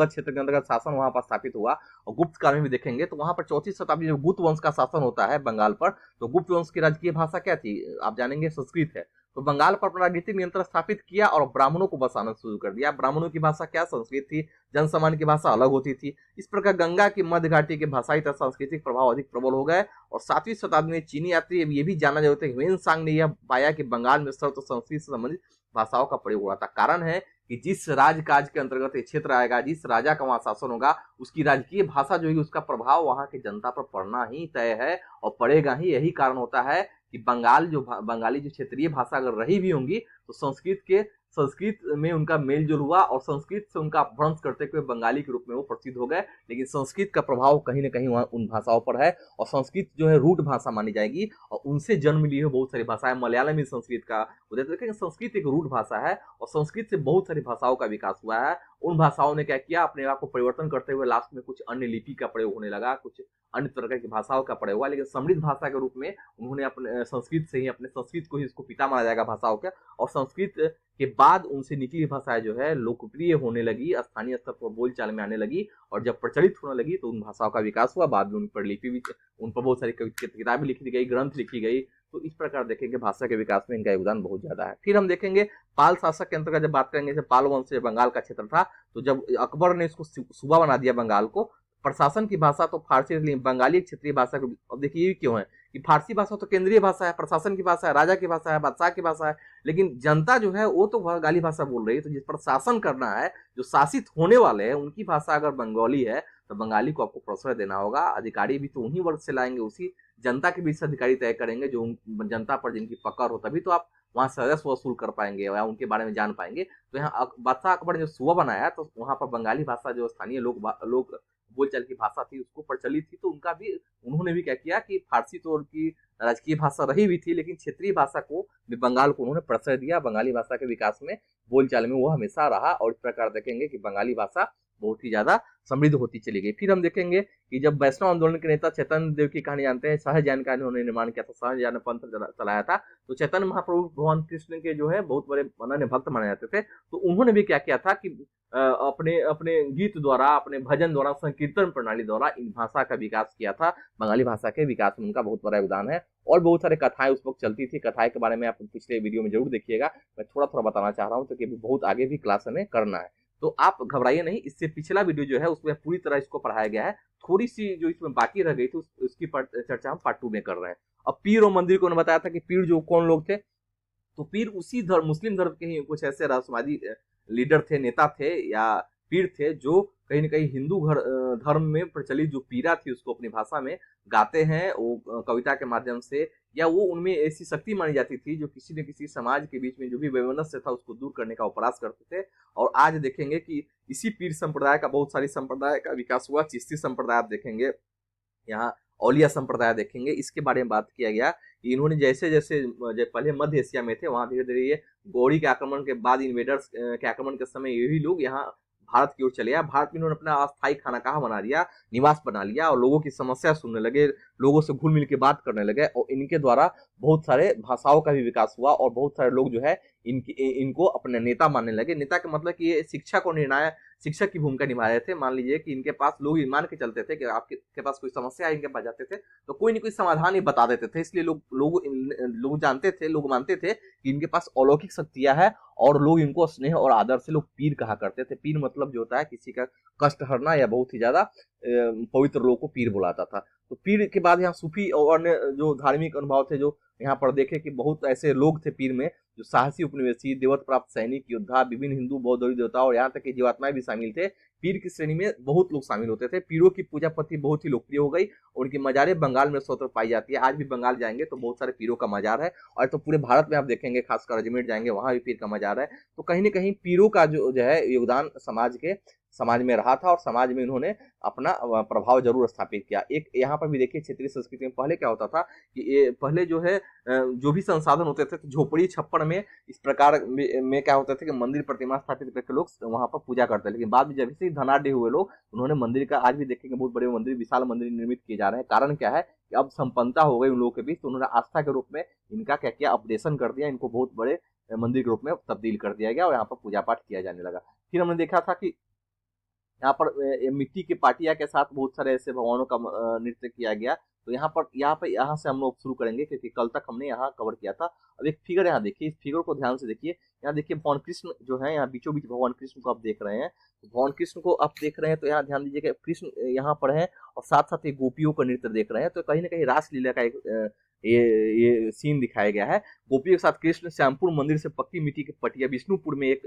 क्षेत्र के अंतर्गत शासन वहां पर स्थापित हुआ, और गुप्त काल में भी देखेंगे तो वहां पर 4वीं शताब्दी में गुप्त वंश का शासन होता है बंगाल पर, तो गुप्त वंश की राजकीय भाषा क्या थी आप जानेंगे, संस्कृत है। तो बंगाल पर अपना राजनीतिक नियंत्रण स्थापित किया और ब्राह्मणों को बसाना शुरू कर दिया। ब्राह्मणों की भाषा क्या, संस्कृत थी, जनसामान्य की भाषा अलग होती थी। इस प्रकार गंगा की मध्य घाटी के भाषाई तथा सांस्कृतिक प्रभाव अधिक प्रबल हो गए। और 7वीं शताब्दी में चीनी यात्री ये भी जाना जाता है कि ह्वेन-सांग ने यह पाया कि बंगाल में सर्व संस्कृत से संबंधित भाषाओं का प्रयोग हो रहा था। कारण है कि जिस राजकाज के अंतर्गत ये क्षेत्र आएगा, जिस राजा का वहां शासन होगा, उसकी राजकीय भाषा जो है उसका प्रभाव वहां की जनता पर पड़ना ही तय है और पड़ेगा ही। यही कारण होता है कि बंगाली जो क्षेत्रीय भाषा अगर रही भी होंगी तो संस्कृत में उनका मेल जोल हुआ और संस्कृत से उनका अपभ्रंश करते हुए बंगाली के रूप में वो प्रसिद्ध हो गए। लेकिन संस्कृत का प्रभाव कहीं ना कहीं वहाँ उन भाषाओं पर है और संस्कृत जो है रूट भाषा मानी जाएगी और उनसे जन्म ली है बहुत सारी भाषाएं। मलयालम भी संस्कृत का उदय, देखेंगे संस्कृत एक रूट भाषा है और संस्कृत से बहुत सारी भाषाओं का विकास हुआ है। उन भाषाओं ने क्या किया, अपने आप को परिवर्तन करते हुए लास्ट में कुछ अन्य लिपि का प्रयोग होने लगा, कुछ अन्य तरह की भाषाओं का प्रयोग हुआ। लेकिन समृद्ध भाषा के रूप में उन्होंने अपने संस्कृत से ही, अपने संस्कृत को ही इसको पिता माना जाएगा भाषाओं का, और संस्कृत के बाद उनसे निकली भाषाएं जो है लोकप्रिय होने लगी, स्थानीय स्तर पर बोलचाल में आने लगी और जब प्रचलित होने लगी तो उन भाषाओं का विकास हुआ। बाद में उन पर लिपि भी, उन पर बहुत सारी किताबें लिखी गई, ग्रंथ लिखी गई। तो इस प्रकार देखेंगे भाषा के विकास में इनका योगदान बहुत ज्यादा है। फिर हम देखेंगे पाल शासक के अंतर्गत जब बात करेंगे, जब पाल वंश से बंगाल का क्षेत्र था, तो जब अकबर ने इसको सूबा बना दिया बंगाल को, प्रशासन की भाषा तो फारसी, इसलिए बंगाली क्षेत्रीय भाषा को। अब देखिए ये क्यों है कि फारसी भाषा तो केंद्रीय भाषा है, प्रशासन की भाषा है, राजा की भाषा है, बादशाह की भाषा है, लेकिन जनता जो है वो तो बंगाली भाषा बोल रही है। तो जिस पर शासन करना है, जो शासित होने वाले हैं, उनकी भाषा अगर बंगाली है तो बंगाली को आपको प्रश्रय देना होगा। अधिकारी भी तो उन्हीं वर्ग से लाएंगे, उसी जनता के बीच से अधिकारी तय करेंगे जो जनता पर जिनकी पकड़ हो, तभी तो आप वहाँ से राजस्व वसूल कर पाएंगे या उनके बारे में जान पाएंगे। तो यहाँ बादशाह अकबर ने जो सूबा बनाया तो वहाँ पर बंगाली भाषा जो स्थानीय लोग बोलचाल की भाषा थी उसको प्रचलित थी। तो उनका भी, उन्होंने भी क्या किया कि फारसी तो उनकी राजकीय भाषा रही भी थी, लेकिन क्षेत्रीय भाषा को बंगाल को उन्होंने प्रश्रय दिया। बंगाली भाषा के विकास में, बोलचाल में वो हमेशा रहा, और इस प्रकार देखेंगे कि बंगाली भाषा बहुत ही ज्यादा समृद्ध होती चली गई। फिर हम देखेंगे कि जब वैष्णव आंदोलन के नेता चैतन्य देव की कहानी जानते हैं, सहजयान का उन्होंने निर्माण किया था, सहजयान पंथ चलाया था। तो चैतन्य महाप्रभु भगवान कृष्ण के जो है बहुत बड़े अनन्य भक्त माने जाते थे। तो उन्होंने भी क्या किया था कि अपने अपने गीत द्वारा, अपने भजन द्वारा, संकीर्तन प्रणाली द्वारा इन भाषा का विकास किया था। बंगाली भाषा के विकास में उनका बहुत बड़ा योगदान है। और बहुत सारे कथाएं उस वक्त चलती थी, कथाएं के बारे में आप पिछले वीडियो में जरूर देखिएगा। मैं थोड़ा थोड़ा बताना चाह रहा हूँ क्योंकि बहुत आगे भी क्लास हमें करना है, तो आप घबराइए नहीं। इससे पिछला वीडियो जो है उसमें पूरी तरह इसको पढ़ाया गया है। थोड़ी सी जो इसमें बाकी रह गई थी उसकी चर्चा हम पार्ट 2 में कर रहे हैं। अब पीर और मंदिर को बताया था कि पीर जो कौन लोग थे, तो पीर उसी धर्म, मुस्लिम धर्म के ही कुछ ऐसे राष्ट्रवादी लीडर थे, नेता थे या पीर थे, जो कहीं न कहीं हिंदू धर्म में प्रचलित जो पीरा थी उसको अपनी भाषा में गाते हैं, वो कविता के माध्यम से, या वो उनमें ऐसी शक्ति मानी जाती थी जो किसी न किसी समाज के बीच में जो भी वैमनस्य था उसको दूर करने का प्रयास करते थे। और आज देखेंगे कि इसी पीर संप्रदाय का बहुत सारी संप्रदाय का विकास हुआ। चिश्ती संप्रदाय आप देखेंगे, यहाँ औलिया संप्रदाय देखेंगे, इसके बारे में बात किया गया कि इन्होंने जैसे जैसे पहले मध्य एशिया में थे, वहां धीरे धीरे ये गौड़ी के आक्रमण के बाद, इन्वेडर्स के आक्रमण के समय यही लोग यहाँ भारत की ओर चले आए। भारत में इन्होंने अपना अस्थायी खानाकाह बना लिया, निवास बना लिया, और लोगों की समस्या सुनने लगे, लोगों से घुल मिल के बात करने लगे, और इनके द्वारा बहुत सारे भाषाओं का भी विकास हुआ। और बहुत सारे लोग जो है इनको अपने नेता मानने लगे। नेता का मतलब कि ये शिक्षा को निर्णायक, शिक्षक की भूमिका निभा रहे थे। मान लीजिए कि इनके पास लोग मान के चलते थे कि आपके पास कोई समस्या है, इनके पास जाते थे तो कोई न कोई समाधान ही बता देते थे। इसलिए लोग जानते थे, लोग मानते थे कि इनके पास अलौकिक शक्तियां है, और लोग इनको स्नेह और आदर से लोग पीर कहा करते थे। पीर मतलब जो होता है किसी का कष्ट हरना या बहुत ही ज्यादा पवित्र लोगों को पीर बुलाता था। तो पीर के बाद यहाँ सूफी और अन्य जो धार्मिक अनुभव थे, जो यहाँ पर देखे कि बहुत ऐसे लोग थे पीर में जो साहसी उपनिवेशी, देवत प्राप्त सैनिक, योद्धा, विभिन्न हिंदू बौद्ध देवता और यहाँ तक कि जीवात्माएं भी शामिल थे। पीर की श्रेणी में बहुत लोग शामिल होते थे। पीरों की पूजा पद्धति बहुत ही लोकप्रिय हो गई, और उनकी मजारें बंगाल में स्वतंत्र पाई जाती है। आज भी बंगाल जाएंगे तो बहुत सारे पीरों का मजार है, और तो पूरे भारत में आप देखेंगे, खासकर अजमेर जाएंगे वहां भी पीर का मजार है। तो कहीं ना कहीं पीरों का जो है योगदान समाज में रहा था, और समाज में इन्होंने अपना प्रभाव जरूर स्थापित किया। एक यहाँ पर भी देखिए, क्षेत्रीय संस्कृति में पहले क्या होता था कि ये पहले जो है जो भी संसाधन होते थे तो झोपड़ी छप्पड़ में इस प्रकार में क्या होता था कि मंदिर प्रतिमा स्थापित करके लोग वहां पर पूजा करते हैं। लेकिन बाद में जब से धनाढ़ हुए लोग, उन्होंने मंदिर का, आज भी देखेंगे बहुत बड़े मंदिर, विशाल मंदिर निर्मित किए जा रहे हैं। कारण क्या है कि अब संपन्नता हो गई उन लोगों के बीच, तो उन्होंने आस्था के रूप में इनका क्या किया, अपडेशन कर दिया, इनको बहुत बड़े मंदिर के रूप में तब्दील कर दिया गया, और यहाँ पर पूजा पाठ किया जाने लगा। फिर हमने देखा था कि यहाँ पर मिट्टी के पाटिया के साथ बहुत सारे ऐसे भगवानों का नृत्य किया गया। तो यहाँ से हम लोग शुरू करेंगे क्योंकि कल तक हमने यहाँ कवर किया था। अब एक फिगर यहाँ देखिए, इस फिगर को ध्यान से देखिए। यहाँ देखिए भगवान कृष्ण जो है, यहाँ बीचों बीच भगवान कृष्ण को आप देख रहे हैं। तो भगवान कृष्ण को आप देख रहे हैं तो यहाँ ध्यान दीजिएगा, कृष्ण यहाँ पर है और साथ साथ ये गोपियों का नृत्य देख रहे हैं। तो कहीं ना कहीं रासलीला का एक ये सीन दिखाया गया है। गोपियों के साथ कृष्ण श्यामपुर मंदिर से पक्की मिट्टी के पटिया विष्णुपुर में एक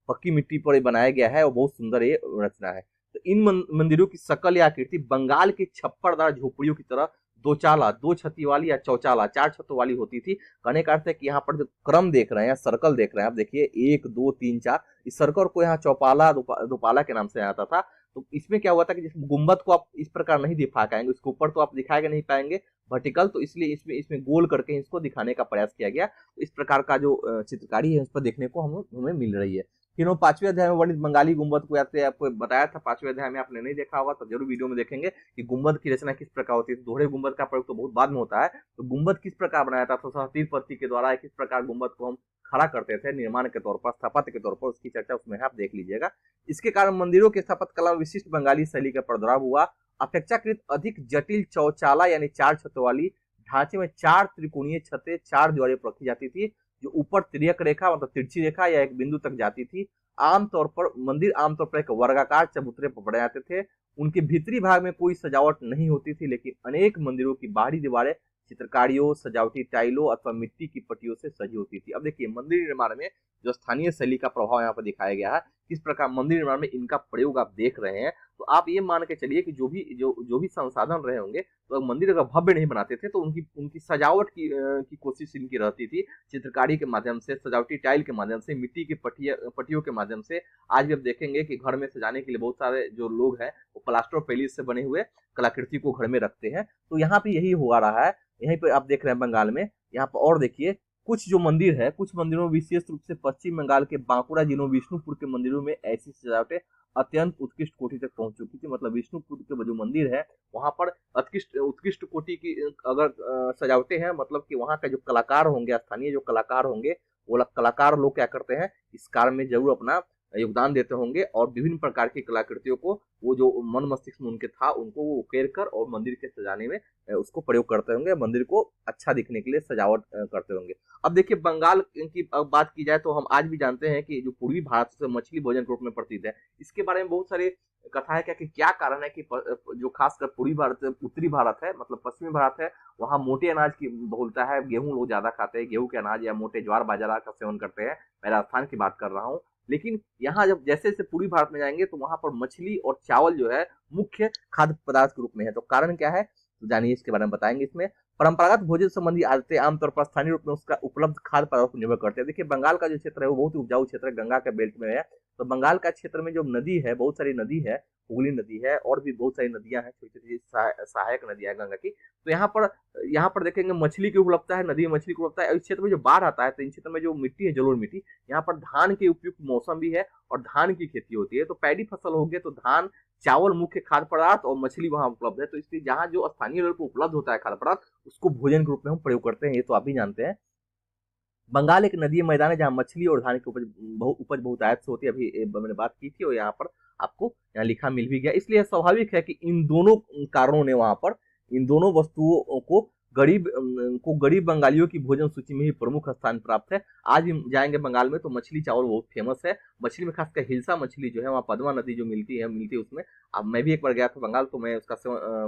पक्की मिट्टी पर बनाया गया है, और बहुत सुंदर ये रचना है। तो इन मंदिरों की शकल या आकृति बंगाल की छप्परदार झोपड़ियों की तरह दो चाला, दो छती वाली या चौचाला, चार छतों वाली होती थी। कहने का अर्थ है कि यहाँ पर जो क्रम देख रहे हैं, सर्कल देख रहे हैं आप, देखिए 1 2 3 4, इस सर्कल को यहाँ चौपाला दोपाला के नाम से आता था। तो इसमें क्या हुआ था कि जिस गुम्बद को आप इस प्रकार नहीं दिखा पाएंगे, उसके ऊपर तो आप दिखाएगा नहीं पाएंगे वर्टिकल, तो इसलिए इसमें गोल करके इसको दिखाने का प्रयास किया गया। तो इस प्रकार का जो चित्रकारी है उस पर देखने को हमें मिल रही है। फिर हम 5वें अध्याय में वर्णित बंगाली गुम्बद को आपको बताया था। 5वें अध्याय में आपने नहीं देखा होगा तो जरूर वीडियो में देखेंगे कि गुम्बद की रचना किस प्रकार होती है। दोहरे गुम्बद का प्रयोग तो बहुत बाद में होता है। तो गुम्बद किस प्रकार बनाया था, तो तीर पत्ती के द्वारा किस प्रकार गुम्बद को हम खड़ा करते थे निर्माण के तौर पर, स्थापत्य के तौर पर, उसकी चर्चा उसमें आप देख लीजिएगा। इसके कारण मंदिरों की स्थापत्य कला विशिष्ट बंगाली शैली का प्रादुर्भाव हुआ। अपेक्षाकृत अधिक जटिल चौचाला यानी 4 छतों वाली ढांचे में 4 त्रिकोणीय छतें 4 द्वारों पर रखी जाती थी, जो ऊपर तिर्यक रेखा मतलब तिरछी रेखा या एक बिंदु तक जाती थी। आमतौर पर एक वर्गाकार चबूतरे पर बनाए जाते थे। उनके भीतरी भाग में कोई सजावट नहीं होती थी, लेकिन अनेक मंदिरों की बाहरी दीवारें चित्रकारियों, सजावटी टाइलों अथवा मिट्टी की पट्टियों से सजी होती थी। अब देखिए मंदिर निर्माण में जो स्थानीय शैली का प्रभाव यहाँ पर दिखाया गया है, किस प्रकार मंदिर निर्माण में इनका प्रयोग आप देख रहे हैं। तो आप ये मान के चलिए कि जो भी संसाधन रहे होंगे, तो मंदिर अगर भव्य नहीं बनाते थे तो उनकी उनकी सजावट की कोशिश इनकी रहती थी, चित्रकारी के माध्यम से, सजावटी टाइल के माध्यम से, मिट्टी की पट्टियों के माध्यम से। आज भी आप देखेंगे कि घर में सजाने के लिए बहुत सारे जो लोग हैं वो प्लास्टर ऑफ पेरिस से बने हुए कलाकृति को घर में रखते हैं। तो यहाँ पे यही हो रहा है। यहीं पर आप देख रहे हैं बंगाल में। यहाँ पर और देखिए कुछ जो मंदिर है, कुछ मंदिरों में विशेष रूप से पश्चिम बंगाल के बांकुड़ा जिलों विष्णुपुर के मंदिरों में ऐसी सजावटें अत्यंत उत्कृष्ट कोटि तक पहुंच चुकी थी। मतलब विष्णुपुर के जो मंदिर है वहां पर उत्कृष्ट उत्कृष्ट कोटि की अगर सजावटें हैं, मतलब कि वहां का जो कलाकार होंगे, स्थानीय जो कलाकार होंगे, वो कलाकार लोग क्या करते हैं, इस कार्य में जरूर अपना योगदान देते होंगे और विभिन्न प्रकार की कलाकृतियों को वो जो मन मस्तिष्क में उनके था उनको वो उकेर कर और मंदिर के सजाने में उसको प्रयोग करते होंगे, मंदिर को अच्छा दिखने के लिए सजावट करते होंगे। अब देखिए बंगाल की बात की जाए तो हम आज भी जानते हैं कि जो पूर्वी भारत से मछली भोजन के रूप में प्रसिद्ध है। इसके बारे में बहुत सारे कथा है कि क्या कारण है कि जो खासकर पूर्वी भारत, उत्तरी भारत है, मतलब पश्चिमी भारत है, वहाँ मोटे अनाज की बहुलता है। गेहूं लोग ज्यादा खाते हैं, गेहूं के अनाज या मोटे ज्वार बाजरा का सेवन करते हैं। मैं राजस्थान की बात कर रहा हूँ। लेकिन यहाँ जब जैसे जैसे पूर्वी भारत में जाएंगे तो वहां पर मछली और चावल जो है मुख्य खाद्य पदार्थ के रूप में है। तो कारण क्या है, तो जानिए इसके बारे में बताएंगे। इसमें परंपरागत भोजन संबंधी आदतें आमतौर पर स्थानीय रूप में उसका उपलब्ध खाद्य पदार्थ पर निर्भर करते हैं। देखिए बंगाल का जो क्षेत्र है वो बहुत ही उपजाऊ क्षेत्र है, गंगा के बेल्ट में है। तो बंगाल का क्षेत्र में जो नदी है, बहुत सारी नदी है, हुगली नदी है और भी बहुत सारी नदियां हैं, छोटी छोटी सहायक नदियां है गंगा की। तो यहाँ पर देखेंगे मछली की उपलब्धता है, नदी में मछली की उपलब्धता है। इस क्षेत्र में जो बाढ़ आता है तो इन क्षेत्र में जो मिट्टी है, जलोढ़ मिट्टी, यहाँ पर धान के उपयुक्त मौसम भी है और धान की खेती होती है। तो पैडी फसल हो गया तो धान, चावल मुख्य खाद्य पदार्थ और मछली वहां उपलब्ध है। तो इसलिए जहाँ जो स्थानीय लेवल पर उपलब्ध होता है खाद्य पदार्थ, उसको भोजन के रूप में हम प्रयोग करते हैं। ये तो आप भी जानते हैं। बंगाल एक नदी मैदान है जहाँ मछली और धान की उपज बहुत आयत से होती है। अभी मैंने बात की थी और यहाँ पर आपको यहाँ लिखा मिल भी गया। इसलिए स्वाभाविक है कि इन दोनों कारणों ने वहां पर इन दोनों वस्तुओं को गरीब बंगालियों की भोजन सूची में ही प्रमुख स्थान प्राप्त है। आज भी जाएंगे बंगाल में तो मछली चावल बहुत फेमस है। मछली में खासकर हिल्सा मछली जो है, वहाँ पद्मा नदी जो मिलती है उसमें। अब मैं भी एक बार गया था बंगाल, तो मैं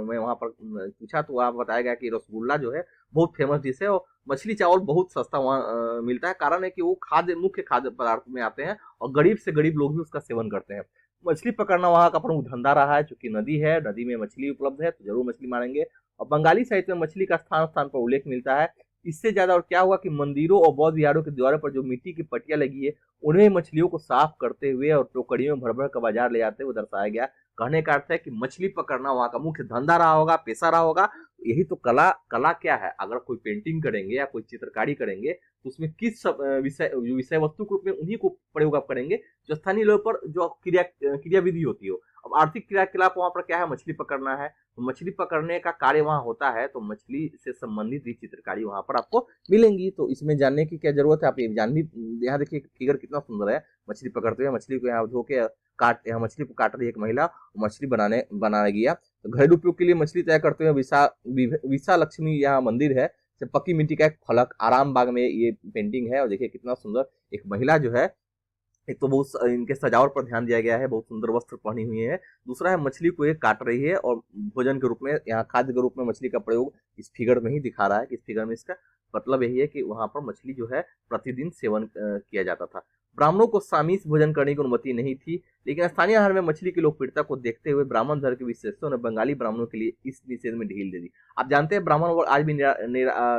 मैं वहाँ पर पूछा तो वहाँ बताया गया कि रसगुल्ला जो है बहुत फेमस डिश है और मछली चावल बहुत सस्ता वहाँ मिलता है। कारण है कि वो मुख्य खाद्य पदार्थ में आते हैं और गरीब से गरीब लोग भी उसका सेवन करते हैं। मछली पकड़ना वहाँ का प्रमुख धंधा रहा है। चूंकि नदी है, नदी में मछली उपलब्ध है तो जरूर मछली मारेंगे। और बंगाली साहित्य में मछली का स्थान स्थान पर उल्लेख मिलता है। इससे ज्यादा और क्या हुआ कि मंदिरों और बौद्ध विहारों के द्वारों पर जो मिट्टी की पट्टियां लगी है, उन्हें मछलियों को साफ करते हुए और टोकरियों में भर भर कर बाजार ले जाते हुए दर्शाया गया। कहने का अर्थ है कि मछली पकड़ना वहाँ का मुख्य धंधा रहा होगा, पेशा रहा होगा। यही तो कला क्या है, अगर कोई पेंटिंग करेंगे या कोई चित्रकारी करेंगे तो उसमें किस विषय वस्तु के रूप में उन्हीं को प्रयोग आप करेंगे जो स्थानीय लेवल पर जो क्रियाविधि होती हो। अब आर्थिक क्रियाकलाप वहां पर क्या है, मछली पकड़ना है, तो मछली पकड़ने का कार्य वहां होता है, तो मछली से संबंधित भी चित्रकारी वहां पर आपको मिलेंगी। तो इसमें जानने की क्या जरूरत है, आप ये जान भी। यहाँ देखिए फिगर कितना सुंदर है, मछली पकड़ते हुए, मछली को यहाँ धो के यहाँ मछली को काट रही है एक महिला, मछली बनाने गया। तो घरेलू उपयोग के लिए मछली तैयार करते हुए विशा लक्ष्मी यहाँ मंदिर है, पक्की मिट्टी का एक फलक, आराम बाग में ये पेंटिंग है। और देखिए कितना सुंदर एक महिला जो है, एक तो बहुत इनके सजावट पर ध्यान दिया गया है, बहुत सुंदर वस्त्र पहनी हुई है। दूसरा है मछली को ये काट रही है और भोजन के रूप में, यहाँ खाद्य के रूप में मछली का प्रयोग इस फिगर में ही दिखा रहा है। कि इस फिगर में इसका मतलब यही है कि वहां पर मछली जो है प्रतिदिन सेवन किया जाता था। ब्राह्मणों को सामीस भोजन करने की अनुमति नहीं थी, लेकिन स्थानीय आहार में मछली की लोकप्रियता को देखते हुए ब्राह्मण धर्म के विशेषज्ञों ने बंगाली ब्राह्मणों के लिए इस निषेध में ढील दे दी। आप जानते हैं ब्राह्मण और आज भी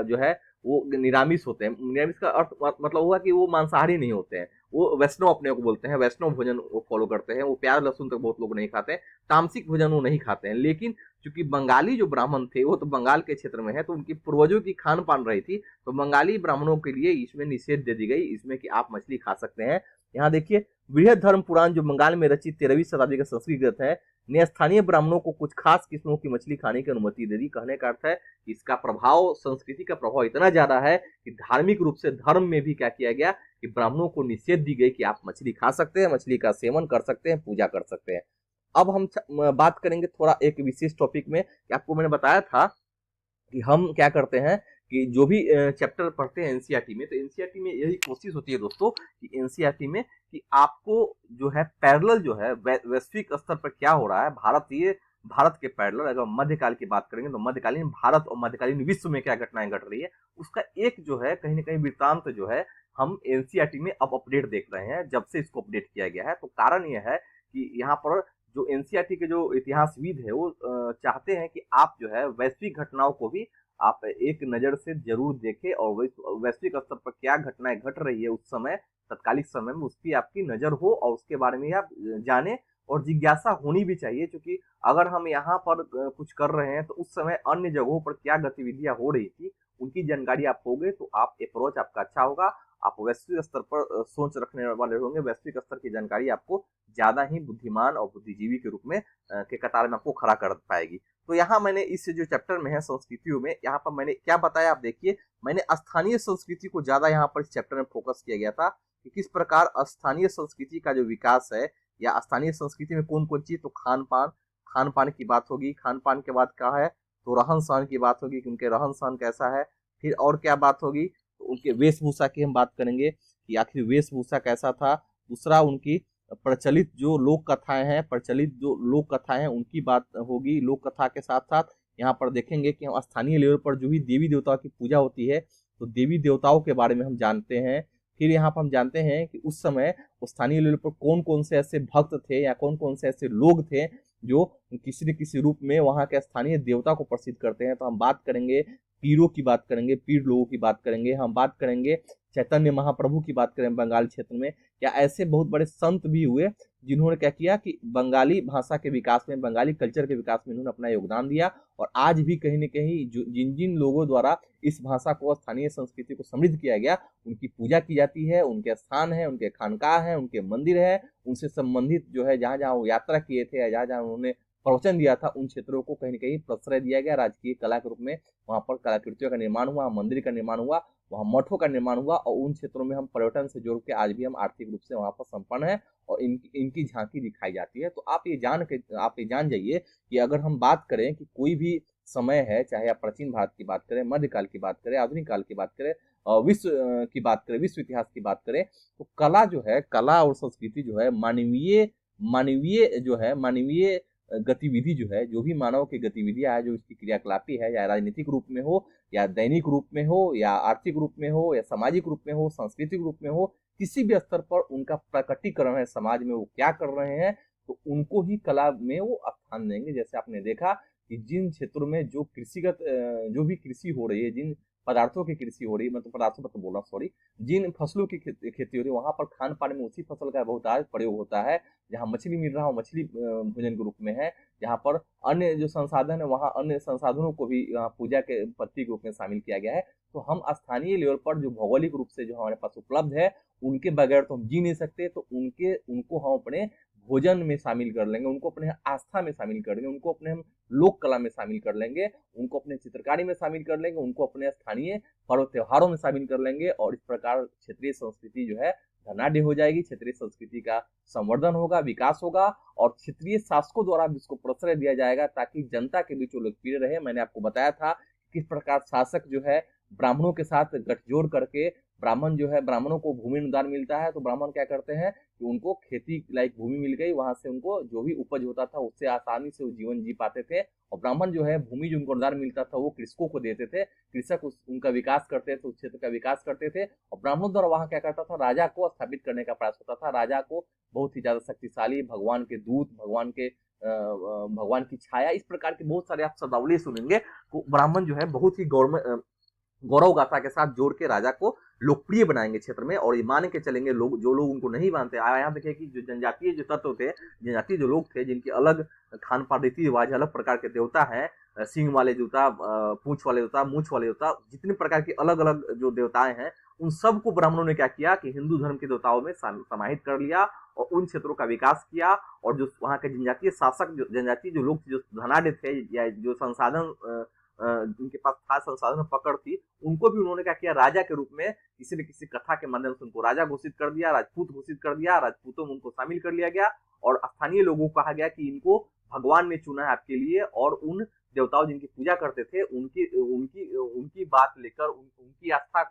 जो है वो निरामिष होते हैं। निरामिष का अर्थ मतलब हुआ कि वो मांसाहारी नहीं होते हैं, वो वैष्णव अपने को बोलते हैं, वैष्णव भोजन वो फॉलो करते हैं। वो प्याज लहसुन तक बहुत लोग नहीं खाते हैं, तामसिक भोजन वो नहीं खाते हैं। लेकिन चूंकि बंगाली जो ब्राह्मण थे वो तो बंगाल के क्षेत्र में है, तो उनकी पूर्वजों की खान पान रही थी, तो बंगाली ब्राह्मणों के लिए इसमें निषेध दे दी गई, इसमें कि आप मछली खा सकते हैं। यहाँ देखिए बृहद धर्म पुराण जो बंगाल में रचित 13वीं शताब्दी का संस्कृत ग्रंथ है, ने स्थानीय ब्राह्मणों को कुछ खास किस्मों की मछली खाने की अनुमति दे दी। कहने का अर्थ है कि इसका प्रभाव, संस्कृति का प्रभाव इतना ज्यादा है कि धार्मिक रूप से धर्म में भी क्या किया गया कि ब्राह्मणों को निषेध दी गई कि आप मछली खा सकते हैं, मछली का सेवन कर सकते हैं, पूजा कर सकते हैं। अब हम बात करेंगे थोड़ा एक विशेष टॉपिक में कि आपको मैंने बताया था कि हम क्या करते हैं कि जो भी चैप्टर पढ़ते हैं एनसीईआरटी में, तो एनसीईआरटी में यही कोशिश होती है दोस्तों कि एनसीईआरटी में कि आपको जो है पैरेलल जो है वैश्विक स्तर पर क्या हो रहा है, भारत के पैरेलल अगर मध्यकाल की बात करेंगे तो मध्यकालीन भारत और मध्यकालीन विश्व में क्या घटनाएं घट रही है, उसका एक जो है कहीं ना कहीं वृत्तांत जो है हम एनसीईआरटी में अब अपडेट देख रहे हैं जब से इसको अपडेट किया गया है। तो कारण यह है कि यहाँ पर जो एनसीईआरटी के जो इतिहासविद है वो चाहते हैं कि आप जो है वैश्विक घटनाओं को भी आप एक नजर से जरूर देखें और वैश्विक स्तर पर क्या घटनाएं घट रही है उस समय तत्कालिक समय में उसकी आपकी नजर हो और उसके बारे में आप जाने, और जिज्ञासा होनी भी चाहिए, क्योंकि अगर हम यहाँ पर कुछ कर रहे हैं तो उस समय अन्य जगहों पर क्या गतिविधियां हो रही थी उनकी जानकारी आप होगे तो आप अप्रोच आपका अच्छा होगा, आप वैश्विक स्तर पर सोच रखने वाले होंगे, वैश्विक स्तर की जानकारी आपको ज्यादा ही बुद्धिमान और बुद्धिजीवी के रूप में के कतार में आपको खड़ा कर पाएगी। तो यहाँ मैंने इस जो चैप्टर में है संस्कृतियों में, यहाँ पर मैंने क्या बताया आप देखिए, मैंने स्थानीय संस्कृति को ज्यादा यहाँ पर इस चैप्टर में फोकस किया गया था कि किस प्रकार स्थानीय संस्कृति का जो विकास है या स्थानीय संस्कृति में कौन कौन चीज, तो खान पान की बात होगी, खान पान के बाद क्या है तो रहन सहन की बात होगी कि उनके रहन सहन कैसा है, फिर और क्या बात होगी तो उनके वेशभूषा की हम बात करेंगे कि आखिर वेशभूषा कैसा था, दूसरा उनकी प्रचलित जो लोक कथाएं हैं उनकी बात होगी, लोक कथा के साथ साथ यहाँ पर देखेंगे कि हम स्थानीय लेवल पर जो भी देवी देवताओं की पूजा होती है तो देवी देवताओं के बारे में हम जानते हैं। फिर यहाँ पर हम जानते हैं कि उस समय स्थानीय लेवल पर कौन कौन से ऐसे भक्त थे या कौन कौन से ऐसे लोग थे जो किसी न किसी रूप में वहाँ के स्थानीय देवता को प्रसिद्ध करते हैं। तो हम बात करेंगे पीरों की बात करेंगे, पीर लोगों की बात करेंगे, हम बात करेंगे चैतन्य महाप्रभु की बात करें बंगाल क्षेत्र में, या ऐसे बहुत बड़े संत भी हुए जिन्होंने क्या किया कि बंगाली भाषा के विकास में, बंगाली कल्चर के विकास में इन्होंने अपना योगदान दिया। और आज भी कहीं न कहीं जिन जिन लोगों द्वारा इस भाषा को, स्थानीय संस्कृति को समृद्ध किया गया, उनकी पूजा की जाती है, उनके स्थान है, उनके खानकाह है, उनके मंदिर है, उनसे संबंधित जो है जहाँ जहाँ वो यात्रा किए थे या जहाँ जहाँ उन्होंने प्रवचन दिया था उन क्षेत्रों को कहीं न कहीं प्रश्रय दिया गया, राजकीय कला के रूप में वहाँ पर कलाकृतियों का निर्माण हुआ, मंदिर का निर्माण हुआ, वहाँ मठों का निर्माण हुआ, और उन क्षेत्रों में हम पर्यटन से जोड़ के आज भी हम आर्थिक रूप से वहाँ पर संपन्न है और इनकी झांकी दिखाई जाती है। तो आप ये जान जाइए कि अगर हम बात करें कि कोई भी समय है, चाहे आप प्राचीन भारत की बात करें, मध्यकाल की बात करें, आधुनिक काल की बात करें, विश्व की बात करें, विश्व इतिहास की बात करें, तो कला जो है, कला और संस्कृति जो है मानवीय गतिविधि जो है, जो भी मानव की गतिविधियां है, जो इसकी क्रियाकलापी है, या राजनीतिक रूप में हो या दैनिक रूप में हो या आर्थिक रूप में हो या सामाजिक रूप में हो, सांस्कृतिक रूप में हो, किसी भी स्तर पर उनका प्रकटीकरण है समाज में, वो क्या कर रहे हैं तो उनको ही कला में वो स्थान देंगे। जैसे आपने देखा कि जिन क्षेत्रों में जो जो भी कृषि हो रही है, जिन पदार्थों की कृषि हो रही है, मतलब पदार्थों पर तो बोला सॉरी, जिन फसलों की खेती हो रही है, वहां पर खान पान में उसी फसल का बहुत प्रयोग होता है। जहाँ मछली मिल रहा हो मछली भोजन के रूप में है, जहाँ पर अन्य जो संसाधन है वहाँ अन्य संसाधनों को भी पूजा के प्रतीक रूप में शामिल किया गया है। तो हम स्थानीय लेवल पर जो भौगोलिक रूप से जो हमारे पास उपलब्ध है उनके बगैर तो हम जी नहीं सकते, तो उनको हम अपने भोजन में शामिल कर लेंगे, उनको अपने आस्था में शामिल कर लेंगे, उनको अपने हम लोक कला में शामिल कर लेंगे, उनको अपने चित्रकारी में शामिल कर लेंगे, उनको अपने स्थानीय पर्व त्योहारों में शामिल कर लेंगे, और इस प्रकार क्षेत्रीय संस्कृति जो है धनाढ़ हो जाएगी, क्षेत्रीय संस्कृति का संवर्धन होगा, विकास होगा, और क्षेत्रीय शासकों द्वारा भी इसको प्रश्रय दिया जाएगा ताकि जनता के बीच वो लोकप्रिय रहे। मैंने आपको बताया था किस प्रकार शासक जो है ब्राह्मणों के साथ गठजोड़ करके, ब्राह्मण जो है, ब्राह्मणों को भूमि अनुदान मिलता है तो ब्राह्मण क्या करते हैं कि उनको खेती लायक भूमि मिल गई, वहां से उनको जो भी उपज होता था उससे आसानी से वो जीवन जी पाते थे। और ब्राह्मण जो है भूमि जो उनको अनुदान मिलता था वो कृषकों को देते थे, कृषक उनका विकास करते थे, उस क्षेत्र का विकास करते थे। और ब्राह्मणों द्वारा वहां क्या करता था, राजा को स्थापित करने का प्रयास होता था, राजा को बहुत ही ज्यादा शक्तिशाली, भगवान के दूत, भगवान की छाया, इस प्रकार के बहुत सारे आप शब्दावली सुनेंगे। तो ब्राह्मण जो है बहुत ही गौरव गाथा के साथ जोड़ के राजा को लोकप्रिय बनाएंगे क्षेत्र में। और ये मान के चलेंगे लोग, जो लोग उनको नहीं मानते, यहाँ देखिए कि जो जनजातीय जो तत्व थे, जनजातीय जो लोग थे जिनकी अलग खान पान, रीति रिवाज, अलग प्रकार के देवता हैं, सिंह वाले देवता, पूंछ वाले देवता, मूछ वाले देवता, जितने प्रकार के अलग अलग जो देवताएं हैं, उन सब को ब्राह्मणों ने क्या किया कि हिंदू धर्म के देवताओं में समाहित कर लिया और उन क्षेत्रों का विकास किया। और जो वहाँ के जनजातीय शासक, जनजातीय जो लोग थे, जो धनाढ़ थे या जो संसाधन उनके पास था, संसाधन पकड़ थी, उनको भी उन्होंने क्या किया, राजा के रूप में किसी न किसी कथा के माध्यम से उनको राजा घोषित कर दिया, राजपूत घोषित कर दिया, राजपूतों में उनको शामिल कर लिया गया। और स्थानीय लोगों को कहा गया कि इनको भगवान ने चुना है आपके लिए, और उन देवताओं जिनकी पूजा करते थे उनकी उनकी उनकी बात लेकर उनकी आस्था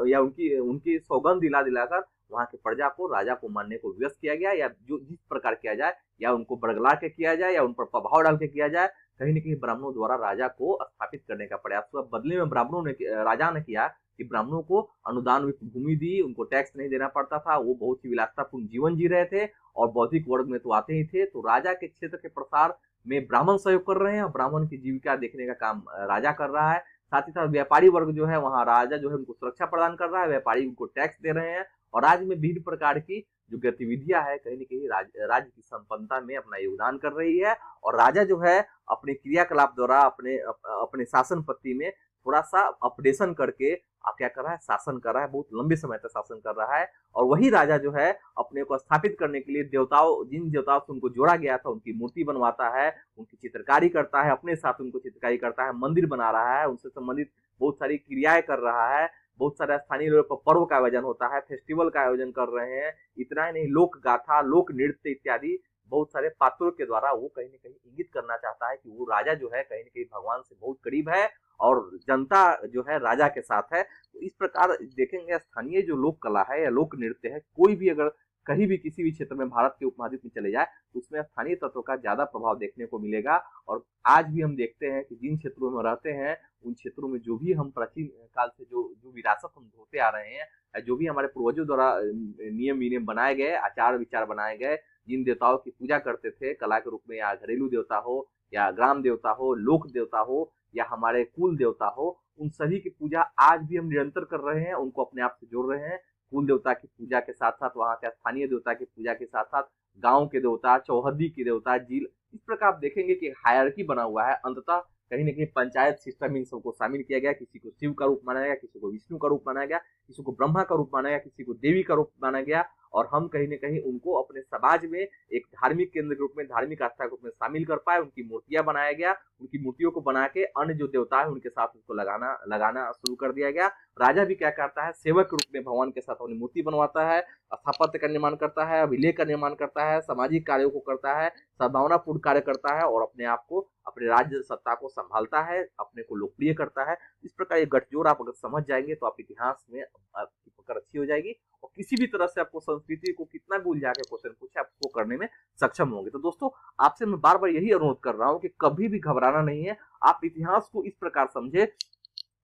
या उनकी उनकी सौगंध दिला दिलाकर वहां की प्रजा को राजा को मानने को विवश किया गया, या जो जिस प्रकार किया जाए, या उनको बरगला के किया जाए या उन पर प्रभाव डाल के किया जाए, कहीं न कहीं ब्राह्मणों द्वारा राजा को स्थापित करने का प्रयास हुआ। बदले में ब्राह्मणों ने राजा ने किया कि ब्राह्मणों को अनुदान युक्त भूमि दी, उनको टैक्स नहीं देना पड़ता था, वो बहुत ही विलासितापूर्ण जीवन जी रहे थे और बौद्धिक वर्ग में तो आते ही थे। तो राजा के क्षेत्र के प्रसार में ब्राह्मण सहयोग कर रहे हैं और ब्राह्मण की जीविका देखने का काम राजा कर रहा है। साथ ही साथ व्यापारी वर्ग जो है वहाँ राजा जो है उनको सुरक्षा प्रदान कर रहा है, व्यापारी उनको टैक्स दे रहे हैं और राज्य में विभिन्न प्रकार की जो गतिविधियां है कहीं न कहीं राज्य की संपन्नता में अपना योगदान कर रही है। और राजा जो है अपने क्रियाकलाप द्वारा अपने शासन पत्ति में थोड़ा सा अपडेशन करके क्या कर रहा है, शासन कर रहा है, बहुत लंबे समय तक शासन कर रहा है। और वही राजा जो है अपने को स्थापित करने के लिए जिन देवताओं से उनको जोड़ा गया था उनकी मूर्ति बनवाता है, उनकी चित्रकारी करता है, अपने साथ उनको चित्रकारी करता है, मंदिर बना रहा है, उनसे संबंधित बहुत सारी क्रियाएं कर रहा है, बहुत सारे स्थानीय लेवल पर पर्व का आयोजन होता है, फेस्टिवल का आयोजन कर रहे हैं। इतना ही नहीं, लोक गाथा, लोक नृत्य इत्यादि बहुत सारे पात्रों के द्वारा वो कहीं न कहीं इंगित करना चाहता है कि वो राजा जो है कहीं न कहीं भगवान से बहुत करीब है और जनता जो है राजा के साथ है। तो इस प्रकार देखेंगे स्थानीय जो लोक कला है या लोक नृत्य है, कोई भी अगर कहीं भी किसी भी क्षेत्र में भारत के उपमहाद्वीप में चले जाए तो उसमें स्थानीय तत्वों का ज्यादा प्रभाव देखने को मिलेगा। और आज भी हम देखते हैं कि जिन क्षेत्रों में रहते हैं उन क्षेत्रों में जो भी हम प्राचीन काल से जो जो विरासत हम होते आ रहे हैं, जो भी हमारे पूर्वजों द्वारा नियम विनियम बनाए गए, आचार विचार बनाए गए, जिन देवताओं की पूजा करते थे कला के रूप में, या घरेलू देवता हो या ग्राम देवता हो, लोक देवता हो या हमारे कुल देवता हो, उन सभी की पूजा आज भी हम निरंतर कर रहे हैं, उनको अपने आप से जोड़ रहे हैं। कुल देवता की पूजा के साथ साथ वहां के स्थानीय देवता की पूजा के साथ साथ गांव के देवता, चौहद्दी के देवता, झील, इस प्रकार आप देखेंगे कि हायरार्की बना हुआ है। अंततः कहीं न कहीं पंचायत सिस्टम में इन सबको शामिल किया गया। किसी को शिव का रूप माना गया, किसी को विष्णु का रूप माना गया, किसी को ब्रह्मा का रूप माना गया, किसी को देवी का रूप माना गया और हम कहीं न कहीं उनको अपने समाज में एक धार्मिक केंद्र के रूप में, धार्मिक आस्था के रूप में शामिल कर पाए। उनकी मूर्तियां बनाया गया, उनकी मूर्तियों को बना के अन्य जो देवता है उनके साथ उसको लगाना शुरू कर दिया गया। राजा भी क्या करता है, सेवक के रूप में भगवान के साथ अपनी मूर्ति बनवाता है, स्थापत्य का निर्माण करता है, अभिलेख का निर्माण करता है, सामाजिक कार्यों को करता है, सद्भावनापूर्ण कार्य करता है और अपने आप को, अपने राज्य सत्ता को संभालता है, अपने को लोकप्रिय करता है। इस प्रकार ये गठजोड़ आप अगर समझ जाएंगे तो आप इतिहास में आपकी पकड़ अच्छी हो जाएगी और किसी भी तरह से आपको संस्कृति को कितना भी उलझा के क्वेश्चन पूछे आपको करने में सक्षम होंगे। तो दोस्तों आपसे मैं बार बार यही अनुरोध कर रहा हूँ कि कभी भी घबराना नहीं है, आप इतिहास को इस प्रकार समझे।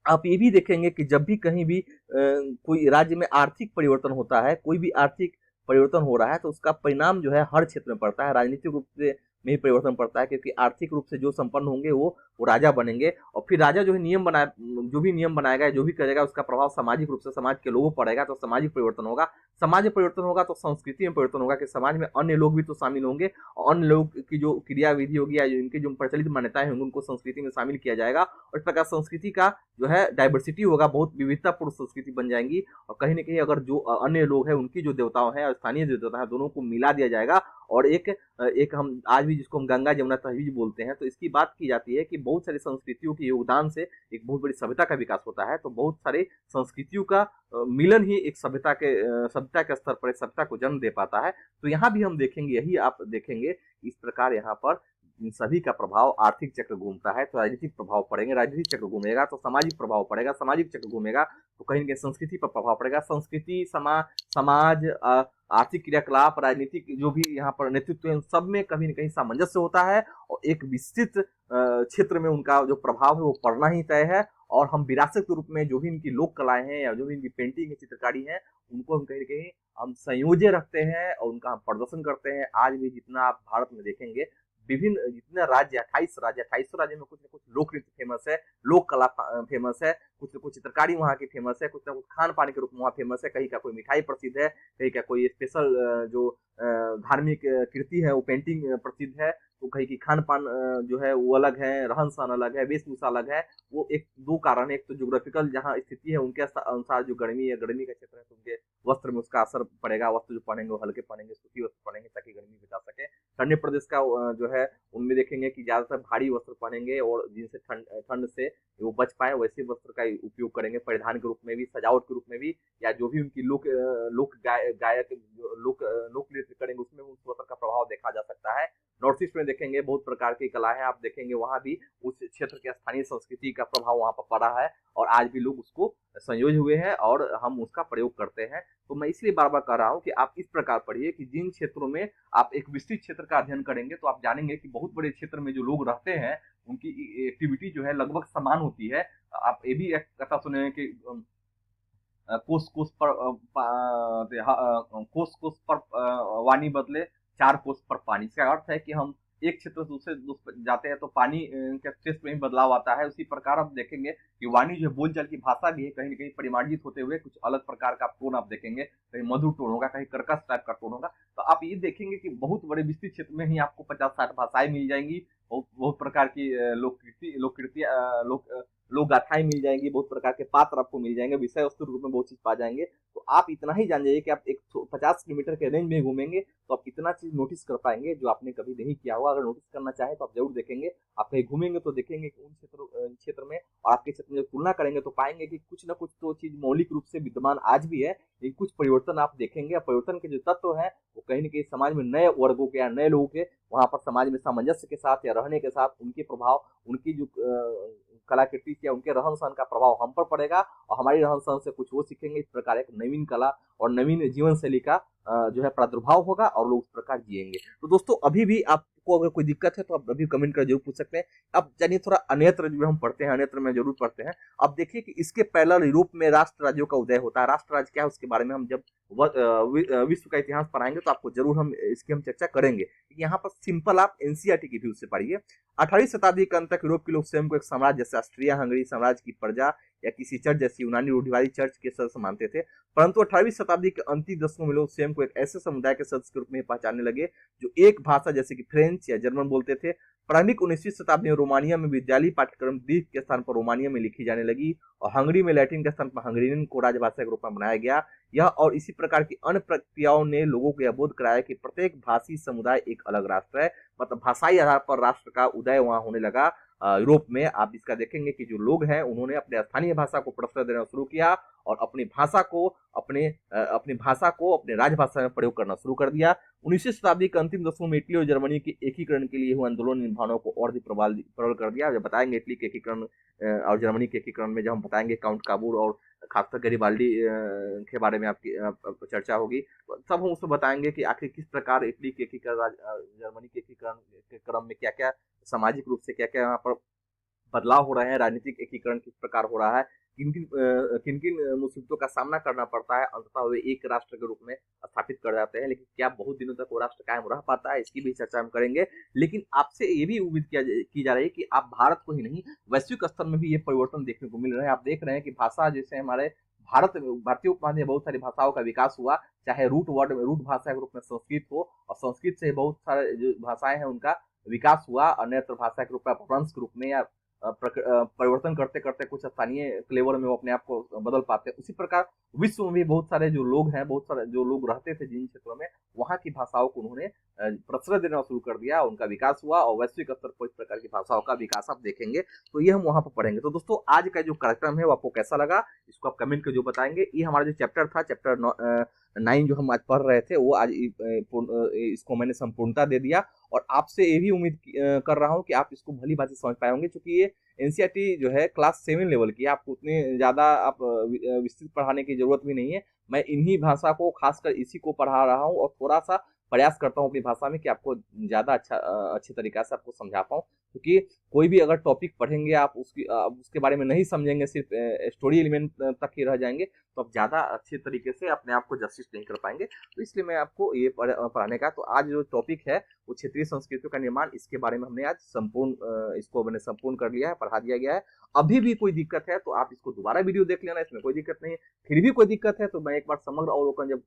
आप ये भी देखेंगे कि जब भी कहीं भी कोई राज्य में आर्थिक परिवर्तन होता है, कोई भी आर्थिक परिवर्तन हो रहा है तो उसका परिणाम जो है हर क्षेत्र में पड़ता है, राजनीतिक रूप से में ही परिवर्तन पड़ता है, क्योंकि आर्थिक रूप से जो संपन्न होंगे वो राजा बनेंगे और फिर राजा जो है जो भी नियम बनाएगा, जो भी करेगा उसका प्रभाव सामाजिक रूप से समाज के लोगों पर पड़ेगा, तो सामाजिक परिवर्तन होगा। समाज में परिवर्तन होगा तो संस्कृति में परिवर्तन होगा कि समाज में अन्य लोग भी तो शामिल होंगे और अन्य लोग की जो क्रियाविधि होगी या इनकी जो प्रचलित मान्यताएं होंगी उनको संस्कृति में शामिल किया जाएगा और इस प्रकार संस्कृति का जो है डाइवर्सिटी होगा, बहुत विविधतापूर्ण संस्कृति बन जाएंगी। और कहीं ना कहीं अगर जो अन्य लोग हैं उनकी जो देवताओं हैं और स्थानीय जो देवता है दोनों को मिला दिया जाएगा और एक हम आज भी जिसको हम गंगा जमुना तहजीब बोलते हैं, तो इसकी बात की जाती है कि बहुत सारी संस्कृतियों के योगदान से एक बहुत बड़ी सभ्यता का विकास होता है। तो बहुत सारे संस्कृतियों का मिलन ही एक सभ्यता के स्तर पर एक सभ्यता को जन्म दे पाता है। तो यहाँ भी हम देखेंगे, यही आप देखेंगे इस प्रकार यहाँ पर इन सभी का प्रभाव आर्थिक चक्र घूमता है तो राजनीतिक प्रभाव पड़ेंगे, राजनीतिक चक्र घूमेगा तो सामाजिक प्रभाव पड़ेगा, सामाजिक चक्र घूमेगा तो कहीं न कहीं संस्कृति पर प्रभाव पड़ेगा, संस्कृति समाज आर्थिक क्रियाकलाप, राजनीतिक जो भी यहाँ पर नेतृत्व है, सब में कहीं न कहीं सामंजस्य होता है और एक विस्तृत क्षेत्र में उनका जो प्रभाव है वो पड़ना ही तय है। और हम विरासत के रूप में जो भी इनकी लोक कलाएं हैं या जो भी इनकी पेंटिंग है, चित्रकारी है, उनको हम कहीं न कहीं हम संयोज्य रखते हैं और उनका हम प्रदर्शन करते हैं। आज भी जितना आप भारत में देखेंगे विभिन्न जितने राज्य 28 राज्य में कुछ न कुछ लोक नृत्य फेमस है, लोक कला फेमस है, कुछ न कुछ चित्रकारी वहाँ की फेमस है, कुछ न कुछ खान पान के रूप में वहाँ फेमस है, कहीं का कोई मिठाई प्रसिद्ध है, कहीं का कोई स्पेशल जो धार्मिक कृति है वो पेंटिंग प्रसिद्ध है, तो कहीं की खान पान जो है वो अलग है, रहन सहन अलग है, वेशभूषा अलग है। वो एक दो कारण है, एक तो ज्योग्राफिकल जहाँ स्थिति है उनके अनुसार जो गर्मी का क्षेत्र है तो उनके वस्त्र में उसका असर पड़ेगा, वस्त्र जो पहनेंगे वो हल्के पहनेंगे, सूती वस्त्र पहनेंगे ताकि गर्मी बचा सके। ठंडे प्रदेश का जो है उनमें देखेंगे कि ज्यादातर भारी वस्त्र पहनेंगे और जिनसे ठंड से वो बच पाए वैसे वस्त्र का उपयोग करेंगे, परिधान के रूप में भी, सजावट के रूप में भी, या जो भी उनकी लोक गायक लोक नृत्य करेंगे उसमें उस वस्त्र का प्रभाव देखा जा सकता है। नॉर्थ ईस्ट में देखेंगे बहुत प्रकार की कला है, आप देखेंगे वहाँ भी उस क्षेत्र के स्थानीय संस्कृति का प्रभाव वहाँ पर पड़ा है और आज भी लोग उसको संयोजे हुए हैं और हम उसका प्रयोग करते हैं। तो मैं इसलिए बार बार कह रहा हूँ कि आप इस प्रकार पढ़िए कि जिन क्षेत्रों में आप एक विस्तृत क्षेत्र का अध्ययन करेंगे तो आप जानेंगे कि बहुत बड़े क्षेत्र में जो लोग रहते हैं उनकी एक्टिविटी जो है लगभग समान होती है। आप ये भी एक कथा सुने कि कोस कोस पर कोस कोस पर वाणी बदले 4 कोस पर पानी। इसका अर्थ है कि हम एक क्षेत्र से दूसरे जाते हैं तो पानी के टेस्ट में ही बदलाव आता है। उसी प्रकार आप देखेंगे कि वाणी जो बोलचाल की भाषा भी है कहीं न कहीं परिमार्जित होते हुए कुछ अलग प्रकार का टोन आप देखेंगे, कहीं मधुर टोन होगा, कहीं कर्कश टाइप का टोन होगा। तो आप ये देखेंगे कि बहुत बड़े विस्तृत क्षेत्र में ही आपको 50-60 भाषाएं मिल जाएंगी, बहुत बहुत प्रकार की लोक गाथाएं मिल जाएंगी, बहुत प्रकार के पात्र आपको मिल जाएंगे, विषय वस्तु रूप में बहुत चीज पा जाएंगे। तो आप इतना ही जान जाइए कि आप एक 50 किलोमीटर के रेंज में घूमेंगे तो आप इतना चीज नोटिस कर पाएंगे जो आपने कभी नहीं किया होगा। अगर नोटिस करना चाहें तो आप जरूर देखेंगे, आप कहीं घूमेंगे तो देखेंगे कि उन क्षेत्र में और आपके क्षेत्र में तुलना करेंगे तो पाएंगे कि कुछ ना कुछ तो चीज मौलिक रूप से विद्यमान आज भी है, लेकिन कुछ परिवर्तन आप देखेंगे। परिवर्तन के जो तत्व है वो कहीं ना कहीं समाज में नए वर्गों के या नए लोगों के वहां पर समाज में सामंजस्य के साथ या रहने के साथ उनके प्रभाव, उनकी जो कलाकृति या उनके रहन सहन का प्रभाव हम पर पड़ेगा और हमारी रहन सहन से कुछ वो सीखेंगे। इस प्रकार एक नवीन कला और नवीन जीवन शैली का जो है प्रादुर्भाव होगा और लोग इस प्रकार जिएंगे। तो दोस्तों अभी भी आपको अगर कोई दिक्कत है तो आप अभी कमेंट कर जरूर पूछ सकते हैं। अब जानिए थोड़ा अन्यत्र जो हम पढ़ते हैं, अन्यत्र में जरूर पढ़ते हैं। अब देखिए कि इसके पैरेलल यूरोप में राष्ट्र राज्यों का उदय होता है। राष्ट्र राज्य क्या है उसके बारे में हम जब विश्व का इतिहास पढ़ाएंगे तो आपको जरूर हम इसकी हम चर्चा करेंगे। यहाँ पर सिंपल आप एनसीईआरटी की व्यू से पढ़िए। 18वीं शताब्दी के अंत तक यूरोप के लोग स्वयं को एक साम्राज्य जैसे ऑस्ट्रिया हंगरी साम्राज्य की प्रजा या किसी चर्च जैसी यूनानी रूढ़िवादी चर्च के सदस्य मानते थे, परंतु 18वीं शताब्दी के अंतिम दशकों में लोग स्वयं को एक ऐसे समुदाय के सदस्य के रूप में पहचानने लगे जो एक भाषा जैसे कि फ्रेंच या जर्मन बोलते थे। प्रारंभिक 19वीं शताब्दी में रोमानिया में विद्यालय पाठ्यक्रम ग्रीक के स्थान पर रोमानिया में लिखी जाने लगी और हंगरी में लैटिन के स्थान पर हंगेरियन को राजभाषा के रूप में बनाया गया। यह और इसी प्रकार की अन्य प्रक्रियाओं ने लोगों को यह बोध कराया कि प्रत्येक भाषी समुदाय एक अलग राष्ट्र है, मतलब भाषाई आधार पर राष्ट्र का उदय वहां होने लगा यूरोप में। आप इसका देखेंगे कि जो लोग हैं उन्होंने अपने स्थानीय भाषा को प्रश्रय देना शुरू किया और अपनी भाषा को अपने राजभाषा में प्रयोग करना शुरू कर दिया। 19वीं शताब्दी के अंतिम दशकों में इटली और जर्मनी के एकीकरण के लिए हुए आंदोलन इन भावनाओं को और भी प्रबल कर दिया। जब बताएंगे इटली के एकीकरण और जर्मनी के एकीकरण में जब हम बताएंगे काउंट काबूल और खासकर गरीबाल्डी के बारे में आपकी चर्चा होगी, तब हम उसमें बताएंगे कि आखिर किस प्रकार इटली के एकीकरण जर्मनी के एकीकरण के क्रम में क्या क्या सामाजिक रूप से क्या क्या यहाँ पर बदलाव हो रहे हैं, राजनीतिक एकीकरण किस प्रकार हो रहा है, किन किन मुसीबतों का सामना करना पड़ता है, अंततः वे एक राष्ट्र के रूप में स्थापित कर जाते हैं। लेकिन क्या बहुत दिनों तक वो राष्ट्र कायम रह पाता है, इसकी भी चर्चा हम करेंगे। लेकिन आपसे ये भी उम्मीद की जा रही है कि आप भारत को ही नहीं वैश्विक स्तर में भी ये परिवर्तन देखने को मिल रहे हैं। आप देख रहे हैं कि भाषा जैसे हमारे भारतीय उपमहाद्वीप में बहुत सारी भाषाओं का विकास हुआ, चाहे रूट भाषा के रूप में संस्कृत हो और संस्कृत से बहुत सारे जो भाषाएं हैं उनका विकास हुआ, अन्यत्र भाषा के रूप में अपभ्रंश के रूप में या परिवर्तन करते करते कुछ स्थानीय फ्लेवर में वो अपने आप को बदल पाते हैं। उसी प्रकार विश्व में भी बहुत सारे जो लोग हैं, बहुत सारे जो लोग रहते थे जिन क्षेत्रों में, वहां की भाषाओं को उन्होंने प्रश्रय देना शुरू कर दिया, उनका विकास हुआ और वैश्विक स्तर पर इस प्रकार की भाषाओं का विकास आप देखेंगे। तो ये हम वहां पर पढ़ेंगे। तो दोस्तों आज का जो कार्यक्रम है वो आपको कैसा लगा इसको आप कमेंट के जो बताएंगे। ये हमारा जो चैप्टर था, चैप्टर 9 जो हम आज पढ़ रहे थे, वो आज इसको मैंने संपूर्णता दे दिया और आपसे ये भी उम्मीद कर रहा हूँ कि आप इसको भली भांति समझ पाएंगे, क्योंकि ये एनसीईआरटी जो है क्लास 7 लेवल की है, आपको उतने ज्यादा आप विस्तृत पढ़ाने की जरूरत भी नहीं है। मैं इन्हीं भाषा को खासकर इसी को पढ़ा रहा हूँ और थोड़ा सा प्रयास करता हूँ अपनी भाषा में कि आपको ज्यादा अच्छे तरीके से आपको समझा पाऊँ, क्योंकि कोई भी अगर टॉपिक पढ़ेंगे आप उसके बारे में नहीं समझेंगे, सिर्फ स्टोरी एलिमेंट तक ही रह जाएंगे, तो आप ज्यादा अच्छे तरीके से अपने आप को जस्टिस नहीं कर पाएंगे। तो इसलिए मैं आपको ये पढ़ाने का, तो आज जो टॉपिक है वो क्षेत्रीय संस्कृतियों का निर्माण, इसके बारे में हमने आज इसको मैंने संपूर्ण कर लिया है, पढ़ा दिया गया है। अभी भी कोई दिक्कत है तो आप इसको दोबारा वीडियो देख लेना, इसमें कोई दिक्कत नहीं है। फिर भी कोई दिक्कत है तो मैं एक बार समग्र अवलोकन जब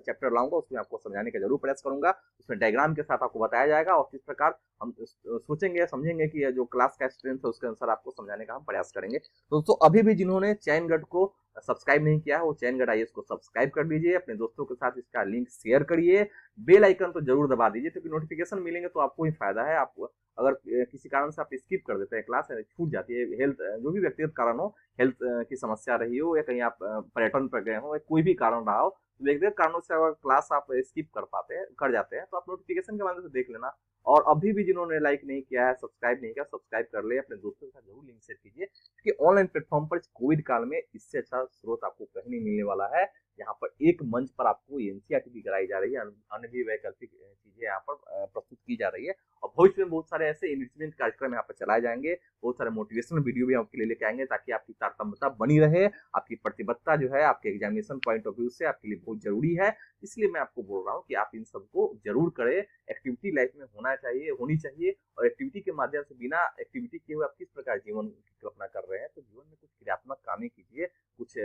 चैप्टर लाऊंगा उसमें आपको समझाने का जरूर प्रयास करूंगा। उसमें डायग्राम के साथ आपको बताया जाएगा और किस प्रकार हम सोचेंगे समझेंगे कि जो क्लास का स्ट्रेंथ है उसके अनुसार आपको समझाने का हम प्रयास करेंगे। दोस्तों अभी भी जिन्होंने चयनगढ़ को सब्सक्राइब नहीं किया है वो चयनगढ़ आईएएस को सब्सक्राइब कर लीजिए, अपने दोस्तों के साथ इसका लिंक शेयर करिए, बेल आइकन तो जरूर दबा दीजिए, क्योंकि नोटिफिकेशन मिलेंगे तो आपको ही फायदा है। आप अगर किसी कारण से आप स्किप कर देते हैं, क्लास छूट जाती है, हेल्थ जो भी व्यक्तिगत कारण हो, हेल्थ की समस्या रही हो या कहीं आप पर्यटन पर गए हो या कोई भी कारण रहा हो, तो व्यक्तिगत कारणों से अगर क्लास आप स्किप कर जाते हैं तो आप नोटिफिकेशन के माध्यम से देख लेना। और अभी भी जिन्होंने लाइक नहीं किया है, सब्सक्राइब नहीं किया, सब्सक्राइब कर ले, अपने दोस्तों के साथ जरूर लिंक शेयर कीजिए, क्योंकि ऑनलाइन प्लेटफॉर्म पर कोविड काल में इससे अच्छा स्रोत आपको कहीं नहीं मिलने वाला है। यहाँ पर एक मंच पर आपको एनसीईआरटी भी कराई जा रही है, अन्य भी वैकल्पिक चीजें यहाँ पर प्रस्तुत की जा रही है, और भविष्य में बहुत सारे ऐसे इन्वेस्टमेंट कार्यक्रम यहाँ पर चलाए जाएंगे, बहुत सारे मोटिवेशनल वीडियो भी आपके लिए लेके आएंगे, ताकि आपकी तारतम्यता बनी रहे, आपकी प्रतिबद्धता जो है आपके एग्जामिनेशन पॉइंट ऑफ व्यू से आपके लिए बहुत जरूरी है। इसलिए मैं आपको बोल रहा हूँ कि आप इन सबको जरूर करें। एक्टिविटी लाइफ में होनी चाहिए, और एक्टिविटी के माध्यम से बिना एक्टिविटी किए हुए आप किस प्रकार जीवन की कल्पना कर रहे हैं, तो जीवन में कुछ क्रियात्मक कामें कीजिए, कुछ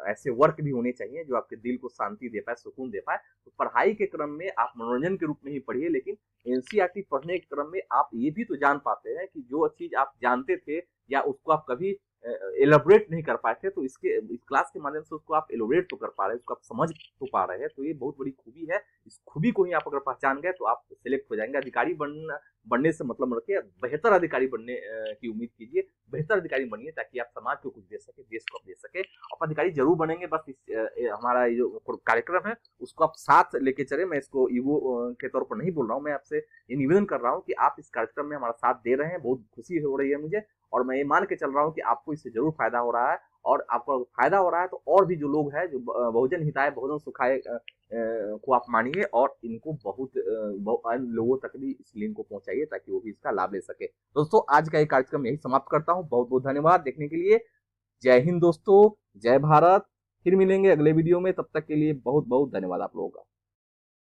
ऐसे वर्क भी होने चाहिए जो आपके दिल को शांति दे पाए, सुकून दे पाए। तो पढ़ाई के क्रम में आप मनोरंजन के रूप में ही पढ़िए, लेकिन एनसीईआरटी पढ़ने के क्रम में आप ये भी तो जान पाते हैं कि जो चीज आप जानते थे या उसको आप कभी एलोबरेट नहीं कर पाए थे, तो इस क्लास के माध्यम से उसको आप एलोबरेट तो कर पा रहे हैं, उसको आप समझ तो पा रहे हैं। तो ये बहुत बड़ी खूबी है। इस खूबी को ही आप अगर पहचान गए तो आप सिलेक्ट हो जाएंगे। अधिकारी बनने से मतलब रखिए, बेहतर अधिकारी बनने की उम्मीद कीजिए, बेहतर अधिकारी बनिए, ताकि आप समाज को कुछ दे सके, देश को आप दे सके। आप अधिकारी जरूर बनेंगे, बस हमारा ये जो कार्यक्रम है उसको आप साथ लेके चले। मैं इसको ईगो के तौर पर नहीं बोल रहा हूँ, मैं आपसे ये निवेदन कर रहा हूँ कि आप इस कार्यक्रम में हमारा साथ दे रहे हैं, बहुत खुशी हो रही है मुझे, और मैं ये मान के चल रहा हूँ कि आपको इससे जरूर फायदा हो रहा है। और आपको फायदा हो रहा है तो और भी जो लोग हैं, जो बहुजन हिताय बहुजन सुखाय को आप मानिए, और इनको बहुत अन्य लोगों तक भी इस लिंक को पहुंचाइए, ताकि वो भी इसका लाभ ले सके। दोस्तों, आज का ये कार्यक्रम यही समाप्त करता हूँ। बहुत बहुत धन्यवाद देखने के लिए। जय हिंद दोस्तों, जय भारत। फिर मिलेंगे अगले वीडियो में, तब तक के लिए बहुत बहुत धन्यवाद आप लोगों का।